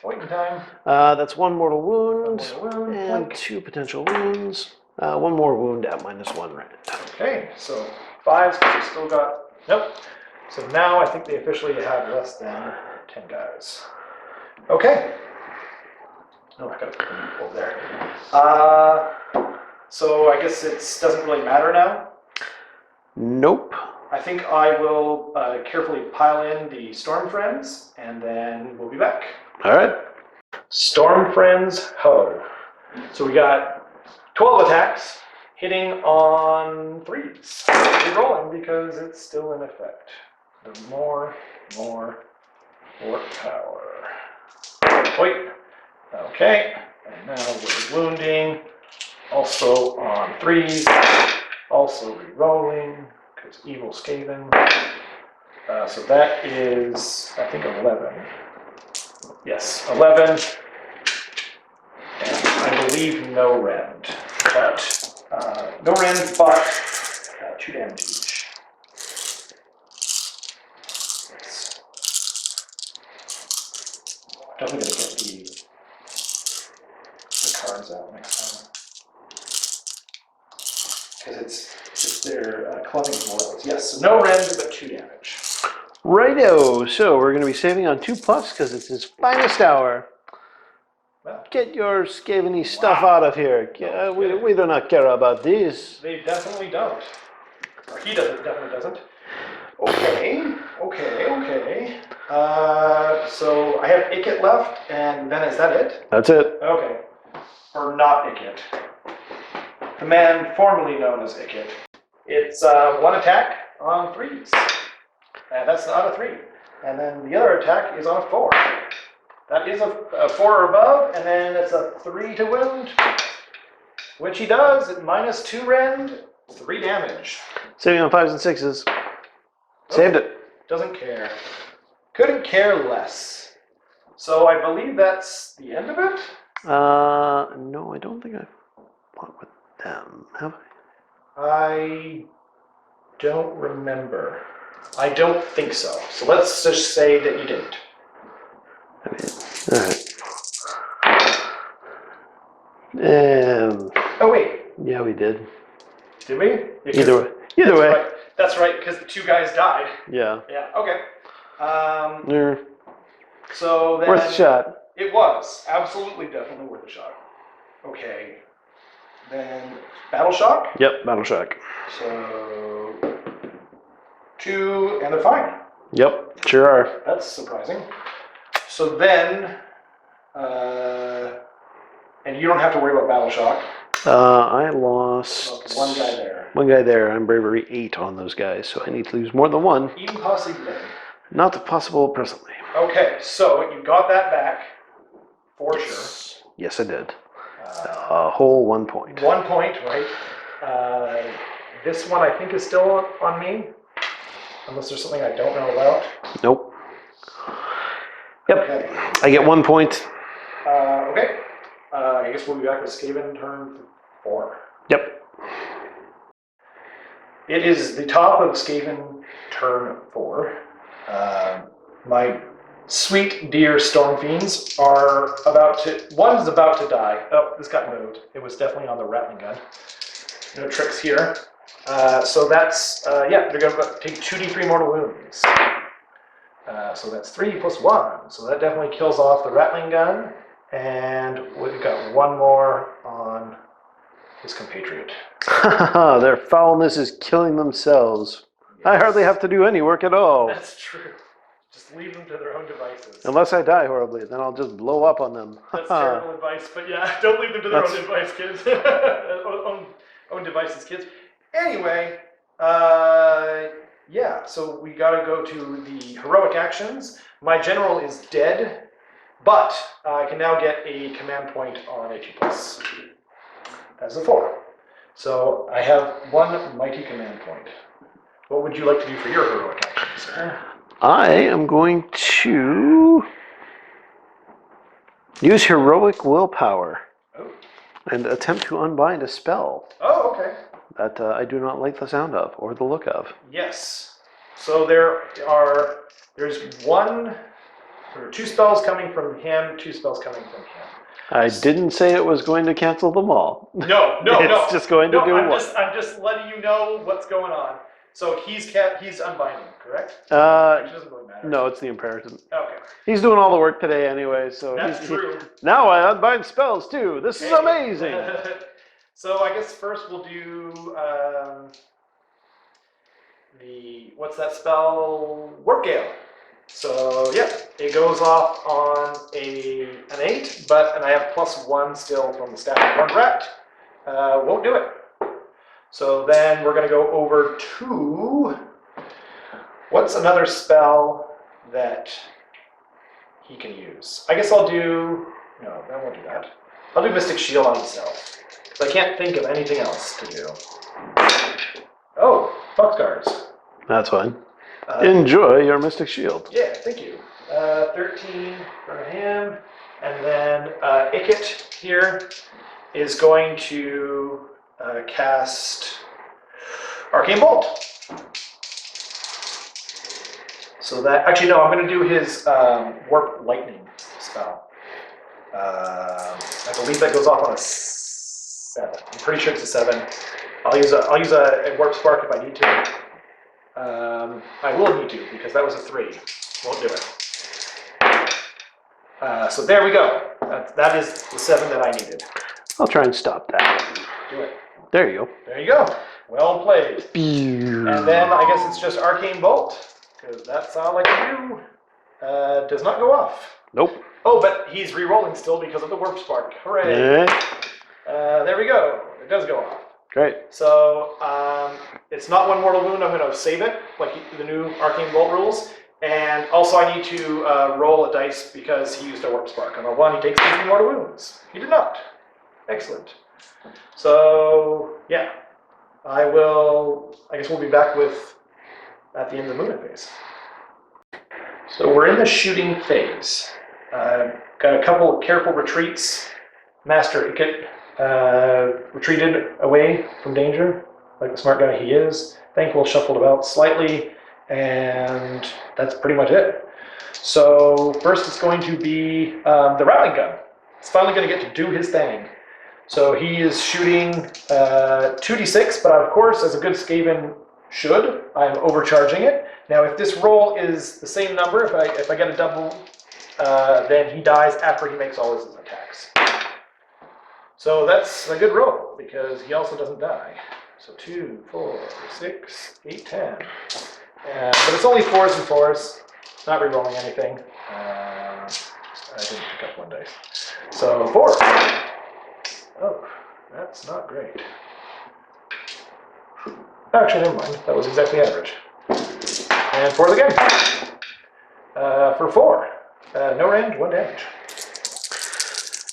Waiting time. That's 1 mortal wound, One more wound, and blink. 2 potential wounds. 1 more wound at -1 rand. Okay, so 5s, because we still got. Nope. So now I think they officially have less than 10 guys. Okay. Oh, I gotta put the meatball there. So I guess it doesn't really matter now. Nope. I think I will carefully pile in the Storm Friends, and then we'll be back. All right. Storm Friends Ho. So we got 12 attacks, hitting on 3s. Rerolling because it's still in effect. The more power. Wait. Okay. And now we're wounding. Also on 3s. Also rerolling because evil Skaven. So that is, I think, 11. Yes, 11. And I believe no rend. But no rend, but 2 damage each. Definitely gonna get the cards out next time. Because it's their clubbing royals. Yes, so no rend, but 2 damage. Righto. So we're going to be saving on 2+ because it's his finest hour. Well, Get your Skaven-y stuff out of here. We do not care about this. they definitely don't. Or he definitely doesn't. Okay. So I have Icket left, and then is that it? That's it. Okay. Or not Icket. The man formerly known as Icket. It's 1 attack on 3s. And that's not a 3. And then the other attack is on a 4. That is a 4 or above, and then it's a 3 to wound, which he does at -2 rend, 3 damage. Saving on 5s and 6s. Saved it. Doesn't care. Couldn't care less. So I believe that's the end of it. No, I don't think I've fought with them, have I? I don't remember. I don't think so. So let's just say that you didn't. All right. Oh wait, Yeah, we did. did we? Either Either way. Right. That's right, because the 2 guys died. Yeah. Yeah, okay. They're So then... worth a shot. It was. Absolutely, definitely worth a shot. Okay. Then Battle Shock. Yep, Battle Shock. So 2, and they're fine. Yep, sure are. That's surprising. So then, and you don't have to worry about Battle Shock. I lost One guy there. One guy there. I'm bravery 8 on those guys, so I need to lose more than one. Impossible. Not possible presently. Okay, so you got that back for sure. Yes, I did. A whole 1 point. 1 point, right? This one I think is still on me, unless there's something I don't know about. Nope. Yep. Okay. I get 1 point. Okay. I guess we'll be back with Skaven Turn 4. Yep. It is the top of Skaven Turn 4. My sweet dear Storm Fiends are about to... One is about to die. Oh, this got moved. It was definitely on the Rattling Gun. No tricks here. So that's... yeah, they're going to take 2d3 mortal wounds. So that's 3 plus 1. So that definitely kills off the Rattling Gun. And we've got 1 more on his compatriot. Their foulness is killing themselves. I hardly have to do any work at all. That's true. Just leave them to their own devices. Unless I die horribly, then I'll just blow up on them. That's terrible advice, but yeah, don't leave them to their own device, kids. own devices, kids. Anyway, yeah, so we gotta go to the heroic actions. My general is dead, but I can now get a command point on a 2+. That's a 4. So I have 1 mighty command point. What would you like to do for your heroic action, sir? I am going to use heroic willpower and attempt to unbind a spell Oh, okay. that I do not like the sound of or the look of. Yes. So there's 2 spells coming from him, 2 spells coming from him. I didn't say it was going to cancel them all. No. It's just going to do I'm one. I'm just letting you know what's going on. So he's unbinding, correct? Which doesn't really matter. No, it's the imperative. Okay. He's doing all the work today anyway, so That's true. Now I unbind spells too. This is amazing. So I guess first we'll do what's that spell? Warp Gale. So yeah, it goes off on an 8, and I have +1 still from the staff of Horned Rat. Won't do it. So then we're going to go over to what's another spell that he can use. I guess I'll do no, I won't do that. I'll do Mystic Shield on himself. I can't think of anything else to do. Oh, Boxcars. That's fine. Enjoy your Mystic Shield. Yeah, thank you. 13 for him. And then Ikit here is going to cast Arcane Bolt. So that, actually no, I'm going to do his Warp Lightning spell. I believe that goes off on a 7. I'm pretty sure it's a 7. I'll use a Warp Spark if I need to. I will need to because that was a 3. Won't do it. So there we go. That is the 7 that I needed. I'll try and stop that. Do it. There you go. There you go. Well played. And then I guess it's just Arcane Bolt, because that's all I can do. Does not go off. Nope. Oh, but he's re-rolling still because of the Warp Spark. Hooray. Yeah. There we go. It does go off. Great. So it's not 1 mortal wound. I'm going to save it, like the new Arcane Bolt rules. And also I need to roll a dice because he used a Warp Spark. On a 1, he takes 3 mortal wounds. He did not. Excellent. So, yeah. I guess we'll be back at the end of the movement phase. So we're in the shooting phase. Got a couple of careful retreats. Master Ikit retreated away from danger, like the smart guy he is. Thankful shuffled about slightly, and that's pretty much it. So first it's going to be the Rattling Gun. It's finally going to get to do his thing. So he is shooting 2d6, but of course, as a good Skaven should. I'm overcharging it. Now, if this roll is the same number, if I get a double, then he dies after he makes all his attacks. So that's a good roll, because he also doesn't die. So 2, 4, 6, 8, 10. But it's only 4s and 4s. Not re-rolling anything. I didn't pick up 1 dice. So 4. Oh, that's not great. Actually, never mind. That was exactly average. And 4s again. For 4. No rend, 1 damage.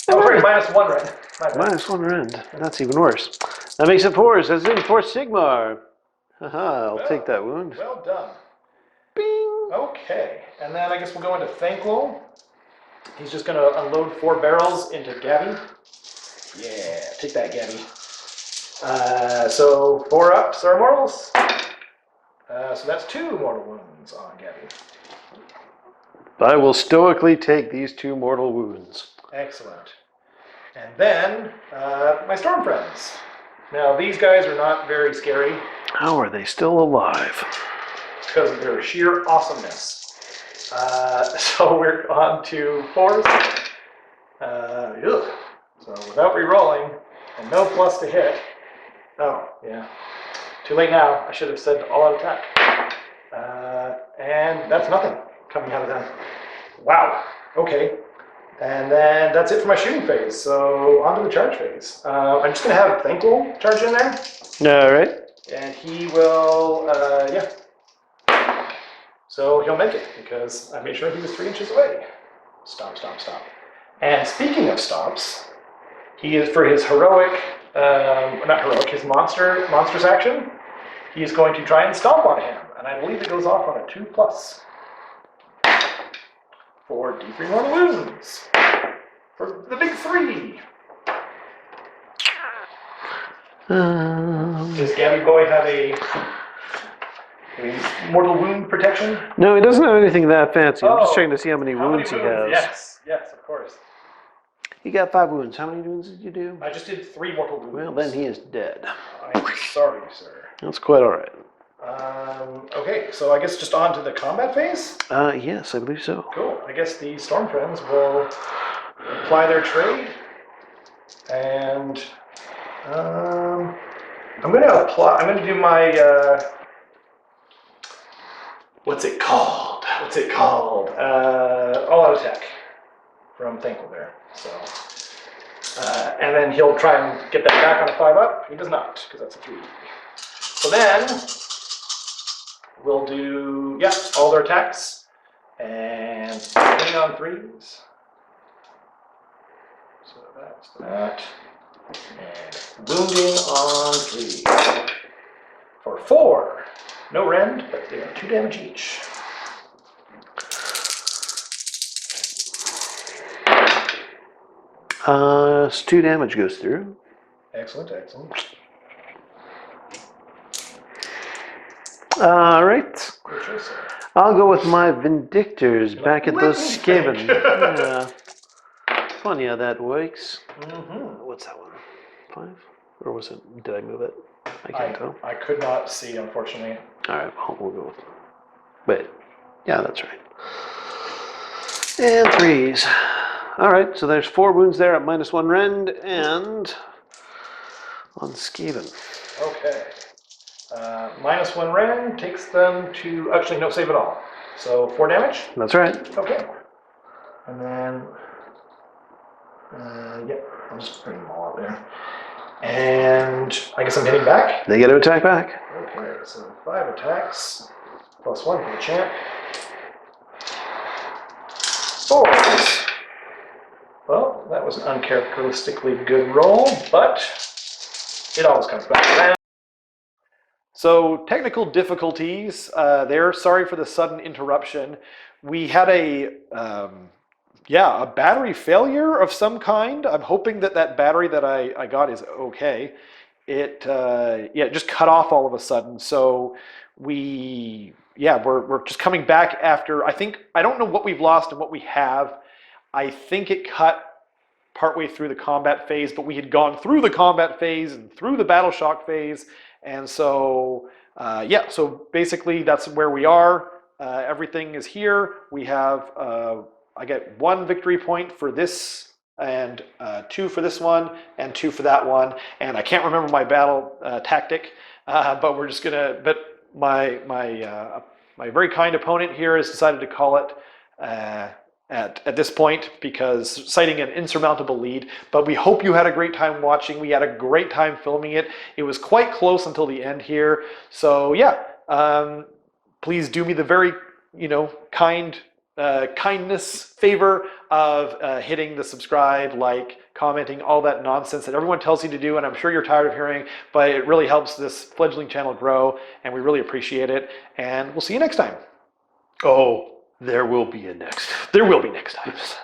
Oh, sorry, -1 rend. -1 rend. That's even worse. That makes it 4s, as in for Sigmar. Haha, I'll take that wound. Well done. Bing! Okay, and then I guess we'll go into Thanklo. He's just going to unload 4 barrels into Gabby. Yeah, take that, Gabby. So 4 ups are mortals. So that's 2 mortal wounds on Gabby. I will stoically take these 2 mortal wounds. Excellent. And then my storm friends. Now these guys are not very scary How are they still alive? because of their sheer awesomeness. So we're on to 4s. So without re-rolling and no plus to hit. Oh, yeah. Too late now. I should have said all-out attack. And that's nothing coming out of them. Wow. Okay. And then that's it for my shooting phase. So on to the charge phase. I'm just going to have Thankful charge in there. All right. And he will, yeah. So he'll make it because I made sure he was 3 inches away. Stop, stop, stop. And speaking of stops, he is for his heroic, not heroic, his monstrous action. He is going to try and stomp on him, and I believe it goes off on a 2+ for D3 mortal wounds for the big 3. Does Gabby Boy have a mortal wound protection? No, he doesn't have anything that fancy. I'm just Oh, checking to see how many wounds he has. Yes, yes, of course. He got 5 wounds. How many wounds did you do? I just did 3 mortal wounds. Well, then he is dead. I'm sorry, sir. That's quite all right. Okay, so I guess just on to the combat phase? Yes, I believe so. Cool. I guess the Storm Friends will apply their trade. And I'm going to do my, what's it called? All-out attack from Thankful there. So, and then he'll try and get that back on a 5-up. He does not, because that's a 3. So then we'll do, yeah, all their attacks and swing on 3s. So that's that. And wounding on 3s. For 4. No rend, but they are 2 damage each. So 2 damage goes through. Excellent, excellent. All right. Good choice, sir. I'll go with my Vindictors back at those Let me Skaven. think. Yeah. Funny how that works. Mm-hmm. What's that one? 5? Or was it? Did I move it? I can't tell. I could not see, unfortunately. All right, we'll go with. Wait. Yeah, that's right. And 3s. All right, so there's 4 wounds there at -1 rend, and on Skaven. Okay. -1 rend takes them to, actually no save at all. So 4 damage? That's right. Okay. And then, yeah, I'll just bring them all out there. And I guess I'm hitting back? They get to attack back. Okay, so 5 attacks, +1 for the champ. 4s. Well, that was an uncharacteristically good roll, but it always comes back around. So, technical difficulties there. Sorry for the sudden interruption. We had a battery failure of some kind. I'm hoping that battery that I got is okay. It just cut off all of a sudden. So we're just coming back after. I don't know what we've lost and what we have. I think it cut partway through the combat phase, but we had gone through the combat phase and through the battle shock phase, and so yeah, so basically that's where we are. Everything is here. We have, I get 1 victory point for this, and 2 for this one, and 2 for that one. And I can't remember my battle tactic, but we're just gonna. But my very kind opponent here has decided to call it at this point because citing an insurmountable lead. But we hope you had a great time watching. We had a great time filming it. It was quite close until the end here. So yeah, please do me the very kindness favor of hitting the subscribe, like, commenting, all that nonsense that everyone tells you to do, and I'm sure you're tired of hearing, but it really helps this fledgling channel grow, and we really appreciate it, and we'll see you next time. Oh, there will be next times.